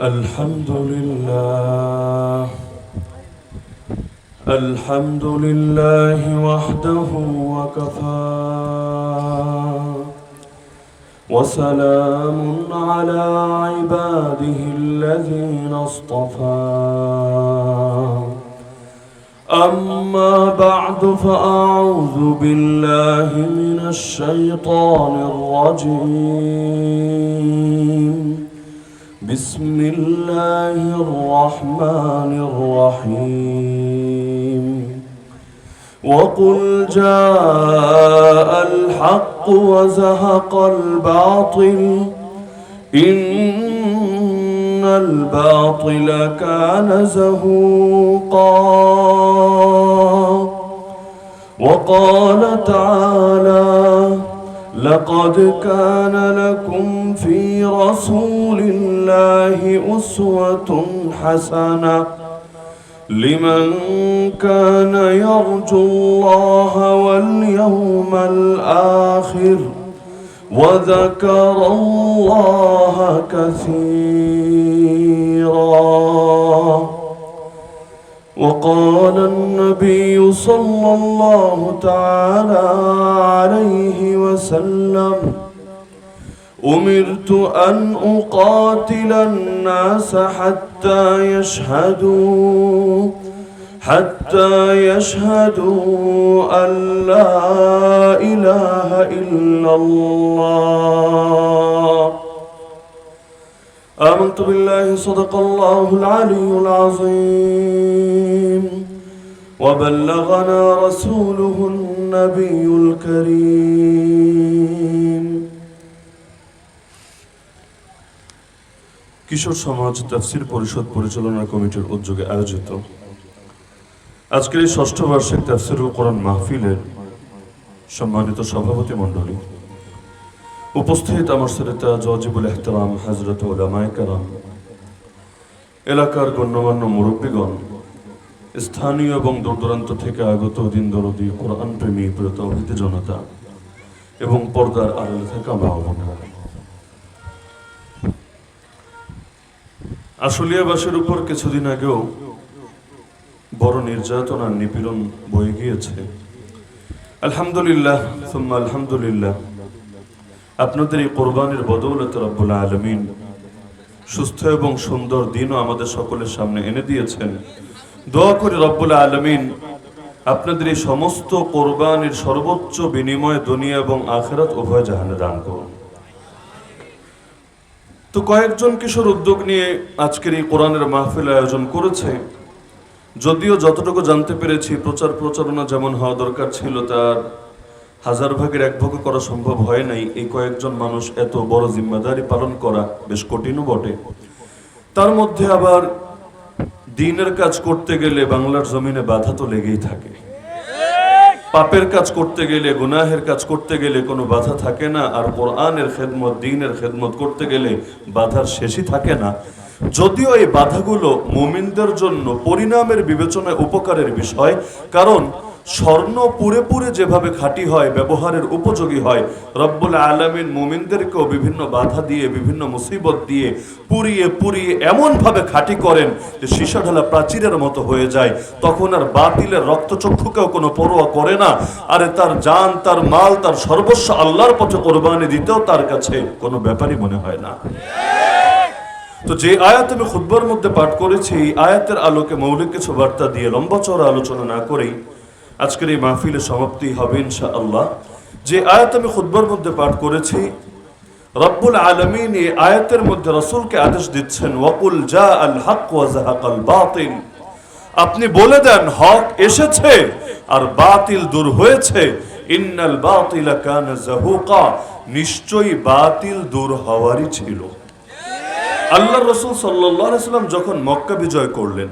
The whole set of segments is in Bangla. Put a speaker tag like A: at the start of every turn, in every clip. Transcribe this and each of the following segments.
A: الحمد لله الحمد لله وحده وكفى وسلام على عباده الذين اصطفى أما بعد فأعوذ بالله من الشيطان الرجيم بسم الله الرحمن الرحيم وقل جاء الحق وزهق الباطل إن الباطل كان زهوقا وقال تعالى لقد كان لكم في رسول الله أسوة حسنة لمن كان يرجو الله واليوم الآخر وذكر الله كثيرا. وقال النبي صلى الله تعالى عليه وسلم أمرت أن أقاتل الناس حتى يشهدوا أن لا إله إلا الله. آمنت بالله صدق الله العلي العظيم وبلغنا رسوله النبي الكريم. কিশোর সমাজ তাফসীর পরিষদ পরিচালনা কমিটির উদ্যোগে আয়োজিত আজকের এই ষষ্ঠ বার্ষিক তাফসীরুল কোরআন মাহফিলের সম্মানিত সভাপতি মণ্ডলী, উপস্থিত আমার শ্রোতা ওয়াজিবুল ইহতিরাম হযরত উলামায়ে কেরাম, এলাকার গণ্যমান্য মুরব্বীগণ, স্থানীয় এবং দূরদূরান্ত থেকে আগত দিন দরদি কোরআন প্রেমী প্রিয় তাওহীদি জনতা এবং পর্দার আড়ালে থাকা মা ও বোনেরা, আশুলিয়াবাসীর উপর কিছুদিন আগেও বড় নির্যাতন আর নিপীড়ন বয়ে গিয়েছে। আলহামদুলিল্লাহ সুম্মা আলহামদুলিল্লাহ, আপনাদের এই কোরবানির বদৌলতে রব্বুল আলামিন সুস্থ এবং সুন্দর দিনও আমাদের সকলের সামনে এনে দিয়েছেন। দোয়া করি রব্বুল আলামিন আপনাদের এই সমস্ত কোরবানির সর্বোচ্চ বিনিময় দুনিয়া এবং আখিরাত উভয় জাহানে দান করুন। তো কয়েকজন কিশোর উদ্যোগ নিয়ে আজকের এই কোরআনের মাহফিল আয়োজন করেছে। যদিও যতটুকু জানতে পেরেছি প্রচারণা যেমন হওয়া দরকার ছিল তার 1000 ভাগের 1 ভাগও করা সম্ভব হয় নাই। এই কয়েকজন মানুষ এত বড় জিম্মাদারি পালন করা বেশ কঠিনও বটে। তার মধ্যে আবার দ্বীনের কাজ করতে গেলে বাংলার জমিনে বাধা তো লেগেই থাকে। পাপের কাজ করতে গেলে, গুনাহের কাজ করতে গেলে কোনো বাধা থাকে না, আর কোরআনের খেদমত, দ্বীনের খেদমত করতে গেলে বাধার শেষই থাকে না। যদিও এই বাধাগুলো মুমিনদের জন্য পরিণামের বিবেচনায় উপকারের বিষয়, কারণ স্বর্ণ পুরে যেভাবে খাঁটি হয়, ব্যবহারের উপযোগী হয়, রব্বুল আলামিন মুমিনদেরকেও বিভিন্ন বাধা দিয়ে, বিভিন্ন মুসিবত দিয়ে পুরিয়ে এমনভাবে খাঁটি করেন যে সীসা ঢালা প্রাচীরের মতো হয়ে যায়। তখন আর বাতিলের রক্তচক্ষুকেও কোনো পরোয়া করে না। আরে তার জান, তার মাল, তার সর্বস্ব আল্লাহর পথে কোরবানি দিতেও তার কাছে কোনো ব্যাপারই মনে হয় না। তো যে আয়াত আমি খুতবার মধ্যে পাঠ করেছি, এই আয়াতের আলোকে মৌলিক কিছু বার্তা দিয়ে লম্বা চওড়া আলোচনা না করেই আজকের এই মাহফিলের সমাপ্তি হবে ইনশাআল্লাহ। যে আয়াত আমি খুতবার মধ্যে পাঠ করেছি, রব্বুল আলামিন এই আয়াতের মধ্যে রাসূলকে আদেশ দিচ্ছেন, ওয়াকুল জাআল হক ওয়া যাহাকাল বাতিল, আপনি বলে দেন হক এসেছে আর বাতিল দূর হয়েছে। ইন্নাল বাতিলা কানা যাহুকা, নিশ্চয়ই বাতিল দূর হওয়ারই ছিল। আল্লাহর রাসূল সাল্লাল্লাহু আলাইহি ওয়াসাল্লাম যখন মক্কা বিজয় করলেন,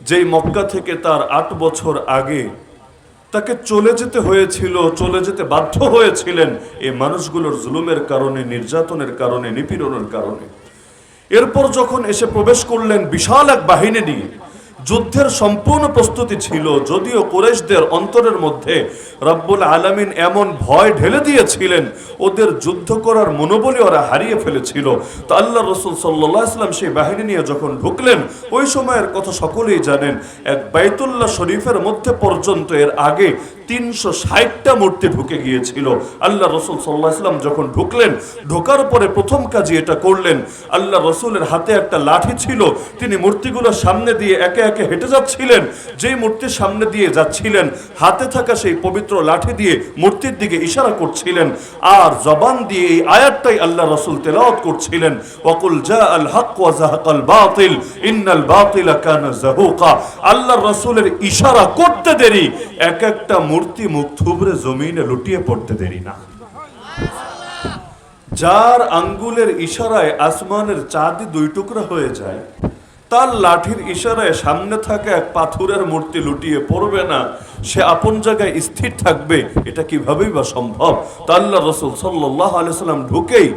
A: যেই মক্কা থেকে তার 8 বছর আগে তাকে চলে যেতে বাধ্য হয়েছিলেন এই মানুষগুলোর জুলুমের কারণে, নির্যাতনের কারণে, নিপীড়নের কারণে। এরপর যখন এসে প্রবেশ করলেন বিশাল এক বাহিনী নিয়ে, যুদ্ধের সম্পূর্ণ প্রস্তুতি ছিল, যদিও কুরাইশদের অন্তরের মধ্যে রব্বুল আলামিন এমন ভয় ঢেলে দিয়েছিলেন, ওদের যুদ্ধ করার মনোবলই ওরা হারিয়ে ফেলেছিল। তো আল্লাহ রসুল সাল্লাল্লাহু আলাইহি ওয়াসাল্লাম সেই বাহিনী নিয়ে যখন ঢুকলেন, ওই সময়ের কথা সকলেই জানেন, এক বাইতুল্লাহ শরীফের মধ্যে পর্যন্ত এর আগে 360টা মূর্তি ঢুকে গিয়েছিল। আল্লাহ রসুল সাল্লাল্লাহু আলাইহি ওয়াসাল্লাম যখন ঢুকলেন, ঢোকার পরে প্রথম কাজই এটা করলেন, আল্লাহ রসুলের হাতে একটা লাঠি ছিল, তিনি মূর্তিগুলোর সামনে দিয়ে একে একে হেঁটে যাচ্ছিলেন। যেই মূর্তির সামনে দিয়ে যাচ্ছিলেন, হাতে থাকা সেই পবিত্র লাঠি দিয়ে মূর্তির দিকে ইশারা করছিলেন, আর জবান দিয়ে এই আয়াতটাই আল্লাহ রসুল তেলাওয়াত করছিলেন, ওয়াকুল জাআল হক ওয়া যাহাকাল বাতিল ইন্নাল বাতিলা কানা যাহুকা। আল্লাহ রসুলের ইশারা করতে দেরি, এক একটা মূর্তি মুখ থুবড়ে জমিনে লুটিয়ে পড়তে দেরি না। যার আঙ্গুলের ইশারায় আসমানের চাঁদি 2 টুকরা হয়ে যায়, তার লাঠির ইশারায় সামনে থাকা এক পাথরের মূর্তি লুটিয়ে পড়বে না, সে আপন জায়গায় স্থির থাকবে, এটা কিভাবেই বা সম্ভব? তা আল্লাহ রাসূল সাল্লাল্লাহু আলাইহি ওয়াসাল্লাম ঢুকেই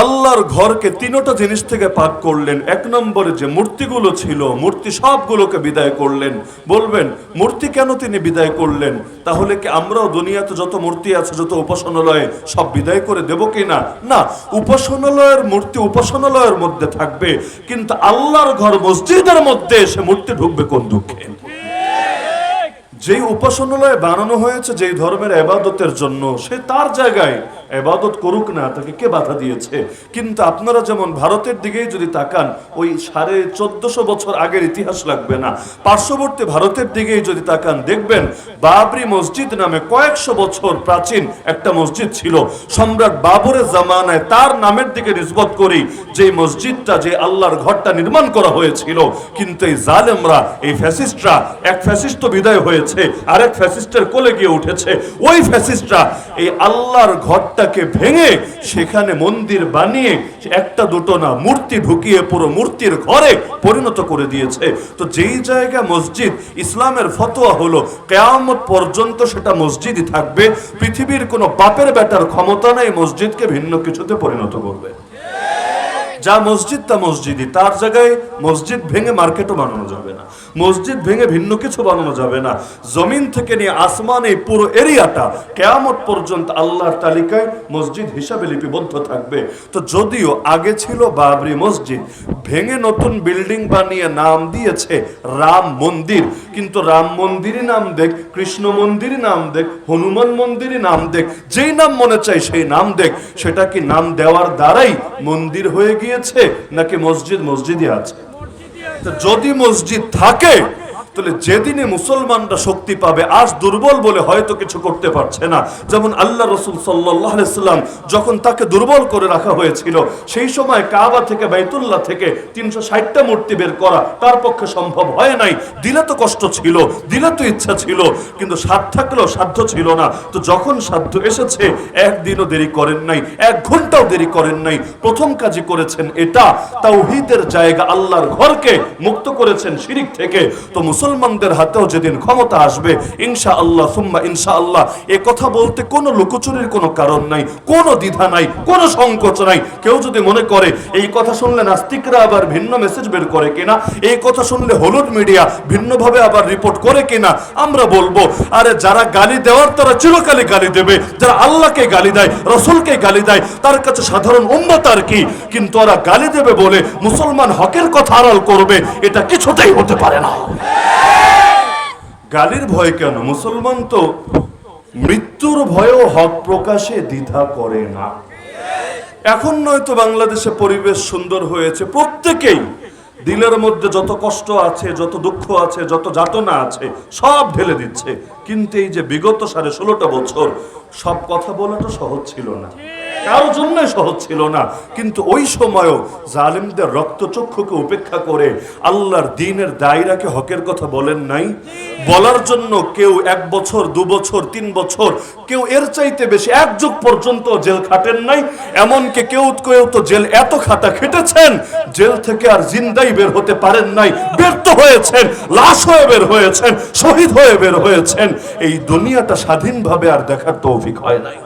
A: আল্লাহর ঘরকে 3টা জিনিস থেকে পাক করলেন। 1 নম্বরে যে মূর্তিগুলো ছিল, মূর্তি সবগুলোকে বিদায় করলেন। বলবেন মূর্তি কেন তিনি বিদায় করলেন? তাহলে কি আমরাও দুনিয়াতে যত মূর্তি আছে, যত উপাসনালয়ে, সব বিদায় করে দেব কি না? না, উপাসনালয়ের মূর্তি উপাসনালয়ের মধ্যে থাকবে, কিন্তু আল্লাহর ঘর মসজিদের মধ্যে সে মূর্তি ঢুকবে কোন দুঃখে? যেই উপাসনালয় বানানো হয়েছে যেই ধর্মের ইবাদতের জন্য, সে তার জায়গায় ইবাদত করুক না, তাকে কে বাধা দিয়েছে? কিন্তু আপনারা যেমন ভারতের দিকেই যদি তাকান, ওই 1450 বছর আগের ইতিহাস লাগবে না, পার্শ্ববর্তী ভারতের দিকেই যদি তাকান, দেখবেন বাবরি মসজিদ নামে কয়েকশো বছর প্রাচীন একটা মসজিদ ছিল। সম্রাট বাবরের জামানায় তার নামের দিকে নিসবত করি যে মসজিদটা, যে আল্লাহর ঘরটা নির্মাণ করা হয়েছিল। কিন্তু এই জালেমরা, এই ফ্যাসিস্টরা, এক ফ্যাসিস্ট তো বিদায় হয়েছে, আরেক ফ্যাসিস্টের কোলে গিয়ে উঠেছে। ওই ফ্যাসিস্টরা এই আল্লাহর ঘরটাকে ভেঙে সেখানে মন্দির বানিয়ে একটা দুটো না, মূর্তি ঢুকিয়ে পুরো মূর্তির ঘরে পরিণত করে দিয়েছে। তো যেই জায়গা মসজিদ, ইসলামের ফতোয়া হলো কিয়ামত পর্যন্ত সেটা মসজিদই থাকবে, পৃথিবীর কোনো বাপের বেটার ক্ষমতা নেই মসজিদকে ভিন্ন কিছুতে পরিণত করবে। যা মসজিদ তা মসজিদই, তার জায়গায় মসজিদ ভেঙে মার্কেটও বানানো যাবে না, মসজিদ ভেঙে ভিন্ন কিছু বানানো যাবে না। জমিন থেকে নিয়ে আসমান, এই পুরো এরিয়াটা কিয়ামত পর্যন্ত আল্লাহর তালিকায় মসজিদ হিসাবে লিপিবদ্ধ থাকবে। তো যদিও আগে ছিল বাবরি মসজিদ, ভেঙে নতুন বিল্ডিং বানিয়ে নাম দিয়েছে রাম মন্দির, কিন্তু রাম মন্দিরই নাম দেখ, কৃষ্ণ মন্দিরই নাম দেখ, হনুমান মন্দিরই নাম দেখ, যেই নাম মনে চাই সেই নাম দেখ, সেটা কি নাম দেওয়ার দ্বারাই মন্দির হয়ে গিয়েছে, নাকি মসজিদ মসজিদই আছে? যদি মসজিদ থাকে, তাহলে যেদিনে মুসলমানরা শক্তি পাবে, আজ দুর্বল বলে হয়তো কিছু করতে পারছে না। যেমন আল্লাহ রসুল সাল্লাল্লাহু আলাইহি ওয়াসাল্লাম যখন তাকে দুর্বল করে রাখা হয়েছিল, সেই সময় কাবা থেকে, বাইতুল্লাহ থেকে 360টা মূর্তি বের করা তার পক্ষে সম্ভব হয় নাই। দিলে তো কষ্ট ছিল, দিলে তো ইচ্ছা ছিল, কিন্তু সাধ্য থাকলেও সাধ্য ছিল না। তো যখন সাধ্য এসেছে, একদিনও দেরি করেন নাই, 1 ঘন্টাও দেরি করেন নাই। প্রথম কাজই করেছেন এটা, তাওহীদের জায়গা, আল্লাহর ঘরকে মুক্ত করেছেন শিরিক থেকে। তো মুসলমানদের হাতেও যেদিন ক্ষমতা আসবে, ইনশাআল্লাহ সুম্মা ইনশাআল্লাহ, এ কথা বলতে কোনো লুকোচুরির কোনো কারণ নাই, কোনো দ্বিধা নাই, কোনো সংকোচ নাই। কেউ যদি মনে করে এই কথা শুনলে নাস্তিকরা আবার ভিন্ন মেসেজ বের করে কিনা, এই কথা শুনলে হলুদ মিডিয়া ভিন্নভাবে আবার রিপোর্ট করে কিনা, আমরা বলবো, আরে যারা গালি দেওয়ার তারা চিরকালে গালি দেবে। যারা আল্লাহকে গালি দেয়, রসুলকে গালি দেয়, তার কাছে সাধারণ উম্মত আর কি। কিন্তু ওরা গালি দেবে বলে মুসলমান হকের কথা আড়াল করবে, এটা কিছুতেই হতে পারে না। গালির ভয় কেন? মুসলমান তো মৃত্যুর ভয়েও হক প্রকাশে দ্বিধা করে না। এখন নয়তো বাংলাদেশে পরিবেশ সুন্দর হয়েছে, প্রত্যেকেই দিলের মধ্যে যত কষ্ট আছে, যত দুঃখ আছে, যত যাতনা আছে, সব ঢেলে দিচ্ছে। কিন্তু এই যে বিগত 16.5 বছর, সব কথা বলাটা সহজ ছিল না, কারোর জন্যই সহজ ছিল না। কিন্তু ওই সময়ও জালিমদের রক্তচক্ষুকে উপেক্ষা করে আল্লাহর দ্বীনের দায়রাকে, হকের কথা বলেন নাই। বলার জন্য কেউ 1 বছর, 2 বছর, 3 বছর, কেউ এর চাইতে বেশি 1 যুগ পর্যন্ত জেল খাটেন নাই। এমনকি কেউ কেউ তো জেল এত খাটা খেটেছেন, জেল থেকে আর জিন্দাই বের হতে পারেন নাই, ব্যর্থ হয়েছেন, লাশ হয়ে বের হয়েছেন, শহীদ হয়ে বের হয়েছেন। এই দুনিয়াটা স্বাধীনভাবে আর দেখার তৌফিক হয় নাই।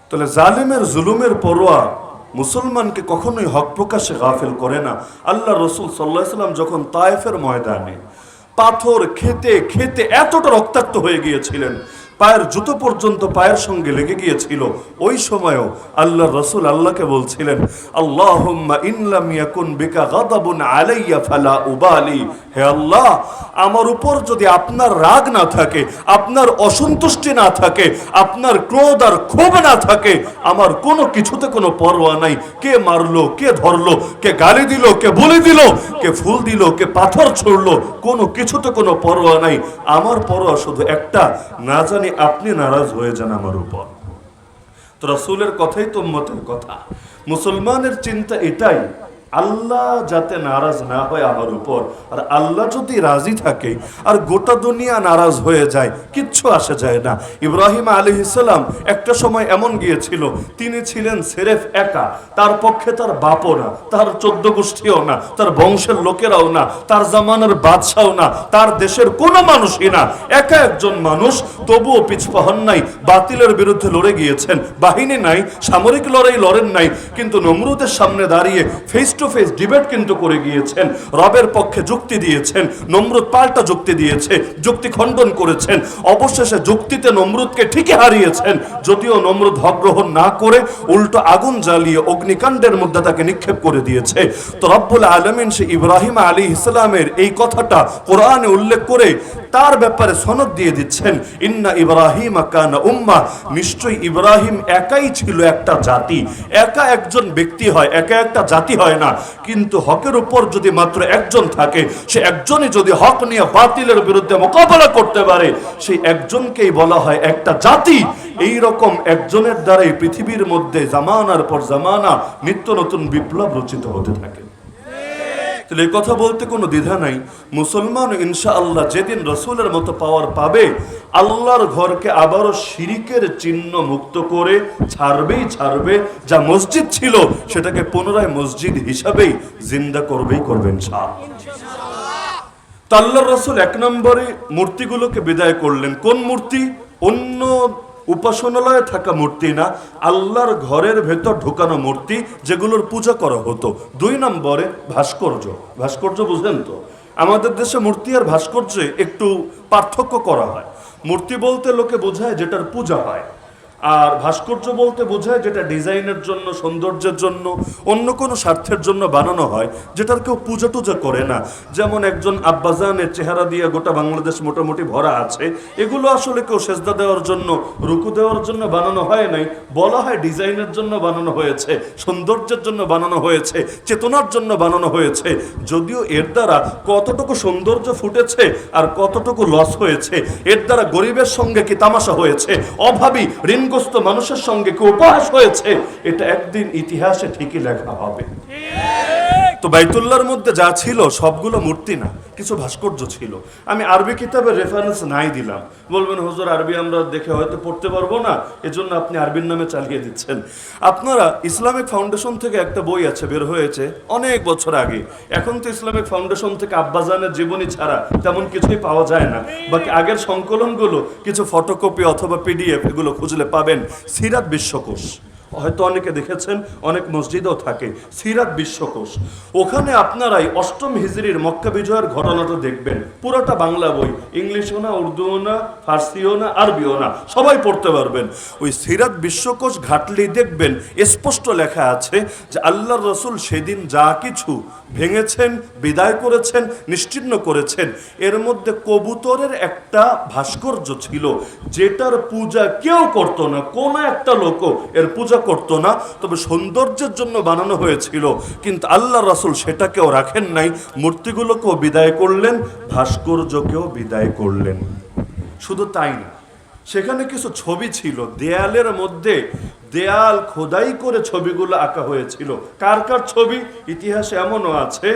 A: তাহলে জালিমের জুলুমের পরোয়া মুসলমানকে কখনোই হক প্রকাশে গাফিল করে না। আল্লাহ রসুল সাল্লাল্লাহু আলাইহি ওয়াসাল্লাম যখন তায়েফের ময়দানে পাথর খেতে খেতে এতটা রক্তাক্ত হয়ে গিয়েছিলেন, পায়ের জুতো পর্যন্ত পায়ের সঙ্গে লেগে গিয়েছিল, ওই সময়ও আল্লাহ রসুল আল্লাহকে বলছিলেন, আল্লাহুম্মা ইন লাম ইয়াকুন বিকা গাদাবুন আলাইয়া ফালা উবালি, হে আল্লাহ, আমার উপর যদি আপনার রাগ না থাকে, আপনার অসন্তুষ্টি না থাকে, আপনার ক্রোধ আর ক্ষোভ না থাকে, আমার কোনো কিছুতে কোনো পরোয়া নাই। কে মারলো, কে ধরলো, কে গালি দিল, কে বলে দিল, কে ফুল দিল, কে পাথর ছুড়লো, কোনো কিছুতে কোনো পরোয়া নাই। আমার পরোয়া শুধু একটা, না জানি আপনি নারাজ হয়ে যান আমার উপর। তো রাসূলের কথাই তো উম্মতের কথা। মুসলমানের চিন্তা এটাই, আল্লাহ যাতে নারাজ না হয় আমার উপর, আর আল্লাহ যদি রাজি থাকে আর গোটা দুনিয়া নারাজ হয়ে যায়, কিচ্ছু আসে যায় না। ইব্রাহিম আলাইহিস সালাম একটা সময় এমন গিয়েছিল, তিনি ছিলেন সেরেফ একা, তার পক্ষে তার বাপও না, তার 14 গোষ্ঠীও না, তার বংশের লোকেরাও না, তার জামানার বাদশাও না, তার দেশের কোনো মানুষই না, একা একজন মানুষ, তবুও পিছপা হন নাই, বাতিলের বিরুদ্ধে লড়ে গিয়েছেন। বাহিনী নাই, সামরিক লড়াই লড়েন নাই, কিন্তু নমরুদের সামনে দাঁড়িয়ে ফেস টু ফেস ডিবেট কিন্তু করে গিয়েছেন, রবের পক্ষে যুক্তি দিয়েছেন, নমরুদ পাল্টা যুক্তি দিয়েছে, যুক্তি খণ্ডন করেছেন, অবশেষে যুক্তিতে নমরুদকে ঠিকই হারিয়েছেন। যদিও নমরুদ হক গ্রহণ না করে উল্টো আগুন জ্বালিয়ে অগ্নিকাণ্ডের মধ্যে তাকে নিক্ষেপ করে দিয়েছে। তো রব্বুল আলামিন সে ইব্রাহিম আলাইহিস সালামের এই কথাটা কোরআনে উল্লেখ করে তার ব্যাপারে সনদ দিয়ে দিচ্ছেন, ইন্না ইব্রাহিম কানা উম্মাহ, নিশ্চয়ই ইব্রাহিম একাই ছিল একটা জাতি। একা একজন ব্যক্তি হয়, একা একটা জাতি হয় না, কিন্তু হকের উপর যদি মাত্র একজন থাকে, সে একজনই যদি হক নিয়ে বাতিলের বিরুদ্ধে মোকাবেলা করতে পারে, সেই একজনকেই বলা হয় একটা জাতি। এই রকম একজনের দ্বারাই পৃথিবীর মধ্যে জামানার পর জামানা নিত্য নতুন বিপ্লব রচিত হতে থাকে। তাহলে এই কথা বলতে কোনো দ্বিধা নাই, মুসলমান ইনশাআল্লাহ যেদিন রসুলের মতো পাওয়ার পাবে, আল্লাহর ঘরকে আবারও শিরিকের চিহ্ন মুক্ত করে ছাড়বেই ছাড়বে। যা মসজিদ ছিল সেটাকে পুনরায় মসজিদ হিসাবেই জিন্দা করবেই করবেন ইনশাআল্লাহ। তো আল্লাহর রসুল 1 নম্বরে মূর্তিগুলোকে বিদায় করলেন। কোন মূর্তি? অন্য উপাসনালয়ে থাকা মূর্তি না, আল্লাহর ঘরের ভেতর ঢোকানো মূর্তি, যেগুলোর পূজা করা হতো। 2 নম্বরে ভাস্কর্য। ভাস্কর্য বুঝেন তো? আমাদের দেশে মূর্তি আর ভাস্কর্যে একটু পার্থক্য করা হয়। মূর্তি বলতে লোকে বোঝায় যেটার পূজা হয়, আর ভাস্কর্য বলতে বোঝায় যেটা ডিজাইনের জন্য, সৌন্দর্যের জন্য, অন্য কোনো স্বার্থের জন্য বানানো হয়, যেটার কেউ পূজা টুজা করে না। যেমন একজন আব্বাজানের চেহারা দিয়ে গোটা বাংলাদেশ মোটামুটি ভরা আছে, এগুলো আসলে কেউ সেজদা দেওয়ার জন্য, রুকু দেওয়ার জন্য বানানো হয় নাই, বলা হয় ডিজাইনের জন্য বানানো হয়েছে, সৌন্দর্যের জন্য বানানো হয়েছে, চেতনার জন্য বানানো হয়েছে। যদিও এর দ্বারা কতটুকু সৌন্দর্য ফুটেছে আর কতটুকু লস হয়েছে, এর দ্বারা গরিবের সঙ্গে কি তামাশা হয়েছে, অভাবী ঋণগ্রস্ত মানুষের সঙ্গে কি উপহাস হয়েছে, এটা একদিন ইতিহাসে ঠিকই লেখা হবে। তো বাইতুল্লাহর মধ্যে যা ছিল সবগুলো মূর্তি না, কিছু ভাস্কর্য ছিল। আমি আরবি কিতাবের রেফারেন্স নাই দিলাম, বলবেন হুজুর আরবি আমরা দেখে হয়তো পড়তে পারবো না, এজন্য আপনি আরবির নামে চালিয়ে দিচ্ছেন। আপনারা ইসলামিক ফাউন্ডেশন থেকে একটা বই আছে, বের হয়েছে অনেক বছর আগে। এখন তো ইসলামিক ফাউন্ডেশন থেকে আব্বাজানের জীবনী ছাড়া তেমন কিছুই পাওয়া যায় না, বাকি আগের সংকলনগুলো কিছু ফটোকপি অথবা পিডিএফ এগুলো খুঁজলে পাবেন। সিরাত বিশ্বকোষ হয়তো অনেকে দেখেছেন, অনেক মসজিদেও থাকে, সিরাত বিশ্বকোষ। ওখানে আপনারাই 8ম হিজরির মক্কা বিজয়ের ঘটনাটা দেখবেন। পুরোটা বাংলা বই, ইংলিশও না, উর্দুও না, ফার্সিও না, আরবিও না, সবাই পড়তে পারবেন। ওই সিরাত বিশ্বকোষ ঘাটলেই দেখবেন স্পষ্ট লেখা আছে যে আল্লাহর রসুল সেদিন যা কিছু ভেঙেছেন, বিদায় করেছেন, নিশ্চিহ্ন করেছেন, এর মধ্যে কবুতরের একটা ভাস্কর্য ছিল, যেটার পূজা কেউ করতো না, কোন একটা লোকও এর পূজা করতো না, তবে সৌন্দর্যের জন্য বানানো হয়েছিল। কিন্তু আল্লাহ রাসূল সেটাকেও রাখেন নাই, মূর্তিগুলোকেও বিদায় করলেন, ভাস্কর্যকেও বিদায় করলেন। শুধু তাই না, সেখানে কিছু ছবি ছিল, দেয়ালের মধ্যে দেয়াল খোদাই করে ছবিগুলো আঁকা হয়েছিল। কার কার ছবি? ইতিহাসে এমনও আছে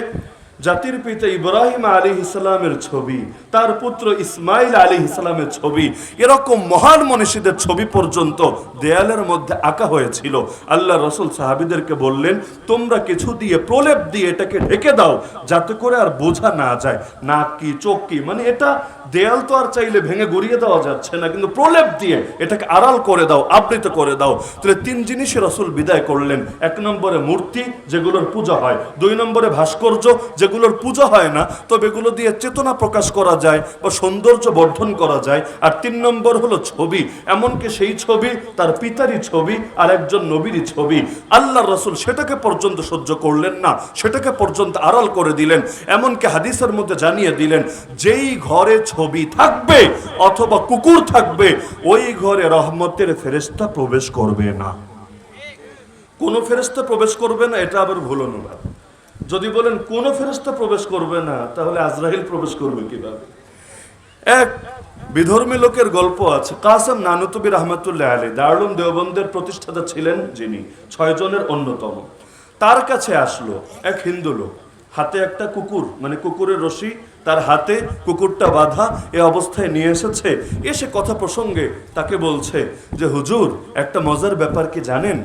A: জাতির পিতা ইব্রাহিম আলাইহিস সালামের ছবি, তার পুত্র ইসমাইল আলাইহিস সালামের ছবি, এরকম মহান মনীষীদের ছবি পর্যন্ত দেয়ালের মধ্যে আঁকা হয়েছিল। আল্লাহ রাসূল সাহাবীদেরকে বললেন, তোমরা কিছু দিয়ে প্রলেপ দিয়ে এটাকে ঢেকে দাও, যাতে করে আর বোঝা না যায় নাক কি চোখ কি, মানে এটা দেয়াল তো আর চাইলে ভেঙে গড়িয়ে দেওয়া যাচ্ছে না, কিন্তু প্রলেপ দিয়ে এটাকে আড়াল করে দাও, আবৃত করে দাও। তাহলে তিন জিনিসে রাসূল বিদায় করলেন। এক নম্বরে মূর্তি, যেগুলোর পূজা হয়। দুই নম্বরে ভাস্কর্য, যেগুলোর পূজা হয় না তবে এগুলো দিয়ে চেতনা প্রকাশ করা যায় বা সৌন্দর্য বর্ধন করা যায়। আর তিন নম্বর হলো ছবি, এমনকি সেই ছবি তার পিতারই ছবি আর একজন নবীরই ছবি। আল্লাহ রাসূল সেটাকে পর্যন্ত সহ্য করলেন না, সেটাকে পর্যন্ত আড়াল করে দিলেন। এমনকি হাদিসের মধ্যে জানিয়ে দিলেন, যেই ঘরে ছবি থাকবে অথবা কুকুর থাকবে ওই ঘরে রহমতের ফেরেশতা প্রবেশ করবে না। কোন ফেরেশতা প্রবেশ করবে না, এটা আবার ভুল অনুবাদ। যদি বলেন কোন ফেরেশতা প্রবেশ করবে না, তাহলে আজরাইল প্রবেশ করবে কিভাবে? এক বিধর্মী লোকের গল্প আছে, কাসেম নানুতুবি রহমাতুল্লাহ আলাইহি, দারুল উলুম দেওবন্দের প্রতিষ্ঠাতা ছিলেন যিনি, 6 জনের অন্যতম। তার কাছে আসলো এক হিন্দু লোক, হাতে একটা কুকুর, মানে কুকুরের রশি, তার হাতে কুকুরটা বাঁধা, এ অবস্থায় নিয়ে এসেছে। এসে কথা প্রসঙ্গে তাকে বলছে যে, হুজুর একটা মজার ব্যাপার কি জানেন,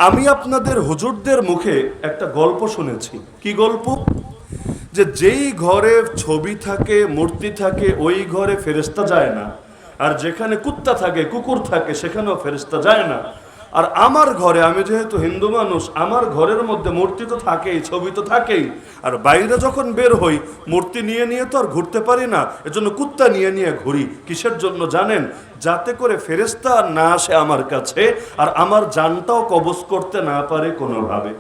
A: আমি আপনাদের হুজুরদের মুখে একটা গল্প শুনেছি। কি গল্প? যে যেই ঘরে ছবি থাকে, মূর্তি থাকে, ওই ঘরে ফেরেশতা যায় না, আর যেখানে কুত্তা থাকে, কুকুর থাকে, সেখানেও ফেরেশতা যায় না। আর আমার ঘরে, আমি যেহেতু হিন্দু মানুষ, আমার ঘরের মধ্যে মূর্তি তো থাকেই, ছবি তো থাকেই, আর বাইরে যখন বের হই মূর্তি নিয়ে নিয়ে তো আর ঘুরতে পারি না, এজন্য কুত্তা নিয়ে নিয়ে ঘুরি। কিসের জন্য জানেন? যাতে করে ফেরেশতা না আসে আমার কাছে, আর আমার জানটাও কবজ করতে না পারে কোনোভাবে।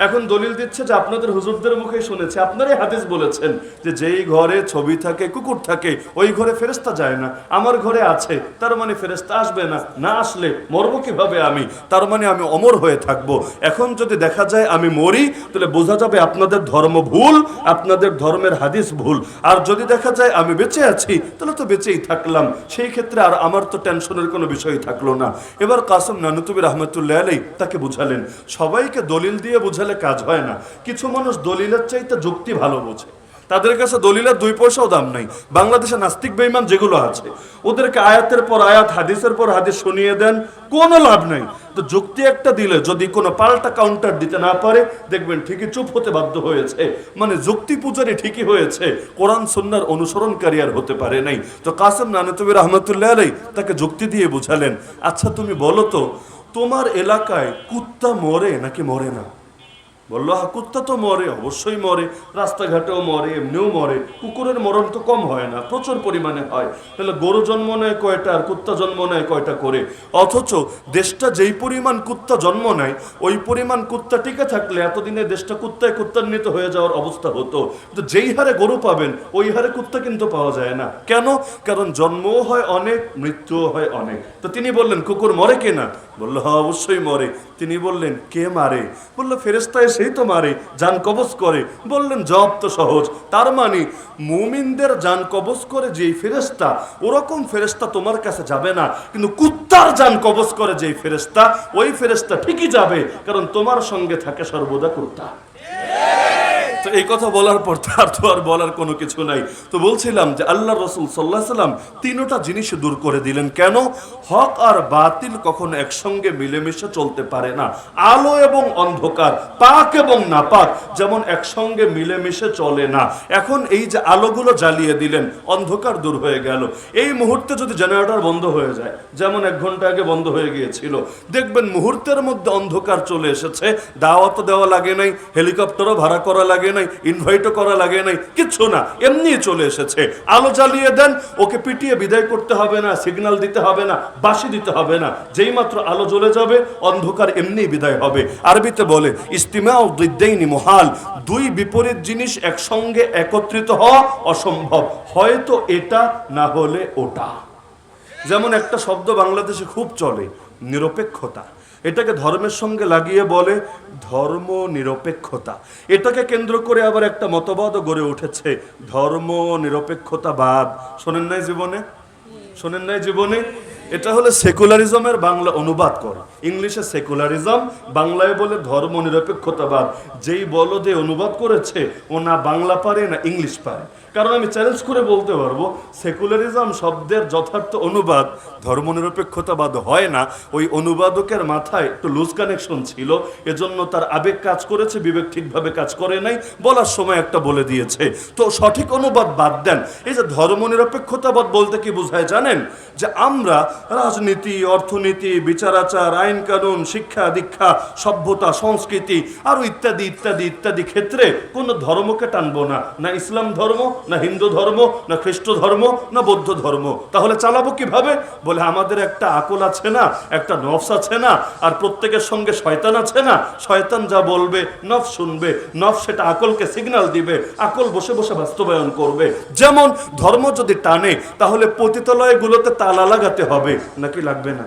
A: এখন দলিল দিচ্ছে যে আপনাদের হুজুরদের মুখে শুনেছে, আপনারাই হাদিস বলেছেন যে যেই ঘরে ছবি থাকে, কুকুর থাকে, ওই ঘরে ফেরেশতা যায় না। আমার ঘরে আছে, তার মানে ফেরেশতা আসবে না, না আসলে মরবো কিভাবে আমি? তার মানে আমি অমর হয়ে থাকবো। এখন যদি দেখা যায় আমি মরি, তাহলে বোঝা যাবে আপনাদের ধর্ম ভুল, আপনাদের ধর্মের হাদিস ভুল। আর যদি দেখা যায় আমি বেঁচে আছি, তাহলে তো বেঁচেই থাকলাম, সেই ক্ষেত্রে আর আমার তো টেনশনের কোনো বিষয় থাকলো না। এবার কাসেম নানুতুবি রহমাতুল্লাহ আলাইহি তাকে বুঝালেন। সবাইকে দলিল দিয়ে বুঝালে কাজ হয় না। কিছু মানুষ দলিলের চাইতে যুক্তি ভালো বোঝে, তাদের কাছে দলিলের 2 পয়সাও দাম নাই। বাংলাদেশে নাস্তিক বেঈমান যেগুলো আছে, ওদেরকে আয়াতের পর আয়াত, হাদিসের পর হাদিস শুনিয়ে দেন, কোনো লাভ নাই। তো যুক্তি একটা দিলে যদি কোনো পাল্টা কাউন্টার দিতে না পারে, দেখবেন ঠিকই চুপ হতে বাধ্য হয়েছে। মানে যুক্তি পূজারি ঠিকই হয়েছে, কোরআন সুন্নাহর অনুসরণকারী আর হতে পারে নাই। তো কাসেম নানুতুবি রহমাতুল্লাহ আলাইহি তাকে যুক্তি দিয়ে বুঝালেন, আচ্ছা তুমি বলো তো, তোমার এলাকায় কুত্তা মরে নাকি মরে না? বললো, হ্যাঁ কুত্তা তো মরে, অবশ্যই মরে, রাস্তাঘাটেও মরে, এমনিও মরে। কুকুরের মরণ তো কম হয় না, প্রচুর পরিমাণে হয়। তাহলে গরু জন্ম নেয় কয়টা আর কুত্তা জন্ম নেয় কয়টা করে? অথচ দেশটা যেই পরিমাণ কুত্তা জন্ম নেয়, ওই পরিমাণ কুত্তা টিকে থাকলে এতদিনে দেশটা কুত্তায় কুত্তান্বিত হয়ে যাওয়ার অবস্থা হতো। কিন্তু যেই হারে গরু পাবেন, ওই হারে কুত্তা কিন্তু পাওয়া যায় না। কেন? কারণ জন্মও হয় অনেক, মৃত্যুও হয় অনেক। তো তিনি বললেন, কুকুর মরে কিনা? বললো, হ্যাঁ অবশ্যই মরে। তিনি বললেন, কে মারে? বললো, ফেরেশতা সেই তো মারে, জান কবজ করে। বললেন, জবাব তো সহজ, তার মানে মুমিনদের জান কবজ করে যেই ফেরেশতা, ওরকম ফেরেশতা তোমার কাছে যাবে না, কিন্তু কুত্তার জান কবজ করে যেই ফেরেশতা, ওই ফেরেশতা ঠিকই যাবে, কারণ তোমার সঙ্গে থাকে সর্বদা কুত্তা। তো এই কথা বলার পর তার তো আর বলার কোনো কিছু নাই। তো বলছিলাম যে আল্লাহ রাসূল সাল্লাল্লাহু আলাইহি সাল্লাম 3টা জিনিস দূর করে দিলেন। কেন? হক আর বাতিল কখনো একসঙ্গে মিলেমিশে চলতে পারে না। আলো এবং অন্ধকার, পাক এবং নাপাক যেমন একসঙ্গে মিলেমিশে চলে না। এখন এই যে আলোগুলো জ্বালিয়ে দিলেন, অন্ধকার দূর হয়ে গেল। এই মুহূর্তে যদি জেনারেটর বন্ধ হয়ে যায়, যেমন 1 ঘন্টা আগে বন্ধ হয়ে গিয়েছিল, দেখবেন মুহূর্তের মধ্যে অন্ধকার চলে এসেছে। দাওয়াত দেওয়া লাগে নাই, হেলিকপ্টারও ভাড়া করা লাগে নাই, ইনভাইটও করা লাগে নাই, কিচ্ছু না, এমনি চলে এসেছে। আলো জ্বালিয়ে দেন, ওকে পিটিয়ে বিদায় করতে হবে না, সিগন্যাল দিতে হবে না, বাঁশি দিতে হবে না। যেই মাত্র আলো জ্বলে যাবে, অন্ধকার এমনি বিদায় হবে। আরবিতে বলে ইস্তিমাউ দিদ্দাইনি মুহাল, 2 বিপরীত জিনিস একসঙ্গে একত্রিত হওয়া অসম্ভব, হয়তো এটা না হলে ওটা। যেমন একটা শব্দ বাংলাদেশে খুব চলে, নিরপেক্ষতা। এটাকে ধর্মের সঙ্গে লাগিয়ে বলে ধর্ম নিরপেক্ষতা। এটাকে কেন্দ্র করে আবার একটা মতবাদও গড়ে উঠেছে, ধর্ম নিরপেক্ষতাবাদ। শোনেন নাই জীবনে? শোনেন নাই জীবনে? এটা হলো সেকুলারিজমের বাংলা অনুবাদ করা। ইংলিশে সেকুলারিজম, বাংলায় বলে ধর্ম নিরপেক্ষতাবাদ। যেই বলো যে অনুবাদ করেছে ও না বাংলা পারে না ইংলিশ পারে। কারণ আমি চ্যালেঞ্জ করে বলতে পারবো সেকুলারিজম শব্দের যথার্থ অনুবাদ ধর্মনিরপেক্ষতাবাদ হয় না। ওই অনুবাদকের মাথায় একটু লুজ কানেকশন ছিল, এজন্য তার আবেগ কাজ করেছে, বিবেক ঠিকভাবে কাজ করে নাই, বলার সময় একটা বলে দিয়েছে। তো সঠিক অনুবাদ বাদ দেন। এই যে ধর্মনিরপেক্ষতাবাদ বলতে কি বোঝায় জানেন? যে আমরা রাজনীতি, অর্থনীতি, বিচার আচার, আইন কানুন, শিক্ষা দীক্ষা, সভ্যতা, সংস্কৃতি আরো ইত্যাদি ইত্যাদি ইত্যাদি ক্ষেত্রে কোনো ধর্মকে টানবো না, না ইসলাম ধর্ম, না হিন্দু ধর্ম, না খ্রিস্ট ধর্ম, না বৌদ্ধ ধর্ম। তাহলে চালাবো কিভাবে? বলে আমাদের একটা আকল আছে না, একটা নফস আছে না, আর প্রত্যেকের সঙ্গে শয়তান আছে না। শয়তান যা বলবে নফস শুনবে, নফস সেটা আকলকে সিগন্যাল দিবে, আকল বসে বসে বাস্তবায়ন করবে। যেমন ধর্ম যদি টানে তাহলে পতিতালয়গুলোতে তালা লাগাতে হবে, নাকি লাগবে না?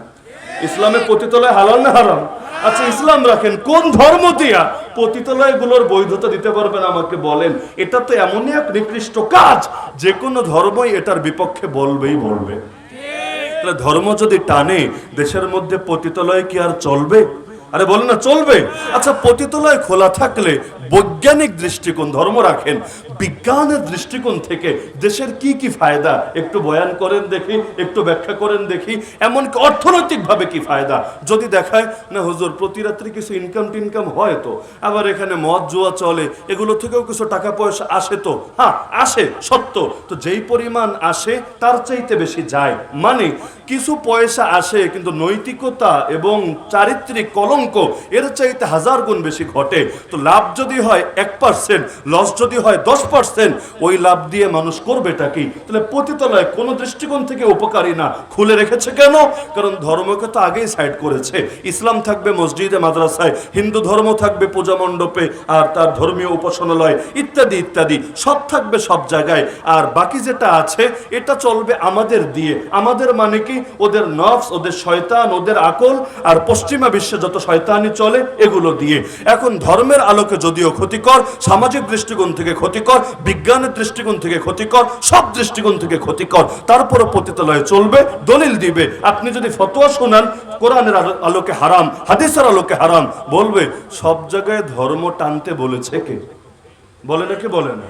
A: ইসলামে পতিতালয় হালাল না হারাম? আচ্ছা ইসলাম রাখেন, কোন ধর্ম দিয়া পতিতালয়গুলোর বৈধতা দিতে পারবেন আমাকে বলেন? এটা তো এমনই এক নিকৃষ্ট কাজ, যে কোনো ধর্মই এটার বিপক্ষে বলবেই বলবে। তাহলে ধর্ম যদি টানে দেশের মধ্যে পতিতালয় কি আর চলবে? আরে বলেন না চলবে। আচ্ছা পতিতালয় খোলা থাকলে বৈজ্ঞানিক দৃষ্টিকোণ, ধর্ম রাখেন, বিজ্ঞানের দৃষ্টিকোণ থেকে দেশের কি কি ফায়দা একটু বয়ান করেন দেখি, একটু ব্যাখ্যা করেন দেখি। এমনকি অর্থনৈতিকভাবে কি ফায়দা যদি দেখায় না হুজুর প্রতি রাত্রি কিছু ইনকাম টিনকাম হয় তো, আবার এখানে মদ জুয়া চলে, এগুলো থেকেও কিছু টাকা পয়সা আসে তো, হ্যাঁ আসে সত্য, তো যেই পরিমাণ আসে তার চাইতে বেশি যায়, মানে কিছু পয়সা আসে কিন্তু নৈতিকতা এবং চারিত্রিক কলঙ্ক এর চাইতে 1000 গুণ বেশি ঘটে। তো লাভ যদি হয় 1%, লস যদি হয় 10%, ওই লাভ দিয়ে মানুষ করবেটা কি? তাহলে পতিতালয় কোন দৃষ্টিকোণ থেকে উপকারী না। খুলে রেখেছে কেন? কারণ ধর্মকে তো আগেই সাইড করেছে। ইসলাম থাকবে মসজিদে মাদ্রাসায়, হিন্দু ধর্ম থাকবে পূজা মণ্ডপে আর তার ধর্মীয় উপাসনালয় ইত্যাদি ইত্যাদি, সব থাকবে সব জায়গায়। আর বাকি যেটা আছে এটা চলবে আমাদের দিয়ে। আমাদের মানে কি? ওদের নফস, ওদের শয়তান, ওদের আকল, আর পশ্চিমা বিশ্বে যত শয়তানি চলে এগুলো দিয়ে। এখন ধর্মের আলোকে যদিও ক্ষতিকর, সামাজিক দৃষ্টিকোণ থেকে ক্ষতিকর, বিজ্ঞানের দৃষ্টিকোণ থেকে ক্ষতিকর, সব দৃষ্টিকোণ থেকে ক্ষতিকর, তারপরে পতিতালয়ে চলবে, দলিল দিবে। আপনি যদি ফতোয়া শোনান কোরআনের আলোকে হারাম, হাদিসের আলোকে হারাম, বলবে সব জায়গায় ধর্ম টানতে বলেছে কে? বলে নাকি বলে না?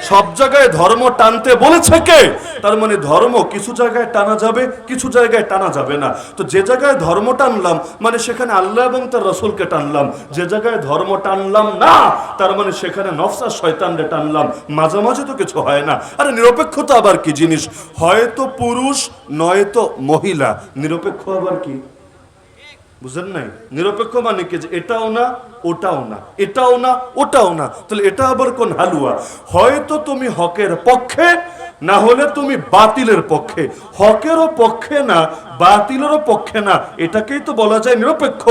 A: সব জায়গায় ধর্ম টানতে বলেছে কে? তার মানে ধর্ম কিছু জায়গায় টানা যাবে, কিছু জায়গায় টানা যাবে না। তো যে জায়গায় ধর্ম টানলাম মানে সেখানে আল্লাহ এবং তার রাসূলকে টানলাম, যে জায়গায় ধর্ম টানলাম না তার মানে সেখানে নফস আর শয়তানকে টানলাম। মাঝামাঝি তো কিছু হয় না। আরে নিরপেক্ষতা আবার কি জিনিস? হয়তো পুরুষ নয়তো মহিলা, নিরপেক্ষ আবার কি? বুঝেন নাই? নিরপেক্ষ মানে কি? যে এটাও না ওটাও না, এটাও না ওটাও না। তাহলে এটা আবার কোন হালুয়া? হয়তো তুমি হকের পক্ষে, না হলে তুমি বাতিলের পক্ষে। হকেরও পক্ষে না, বাতিলেরও পক্ষে না, এটাকেই তো বলা যায় নিরপেক্ষ।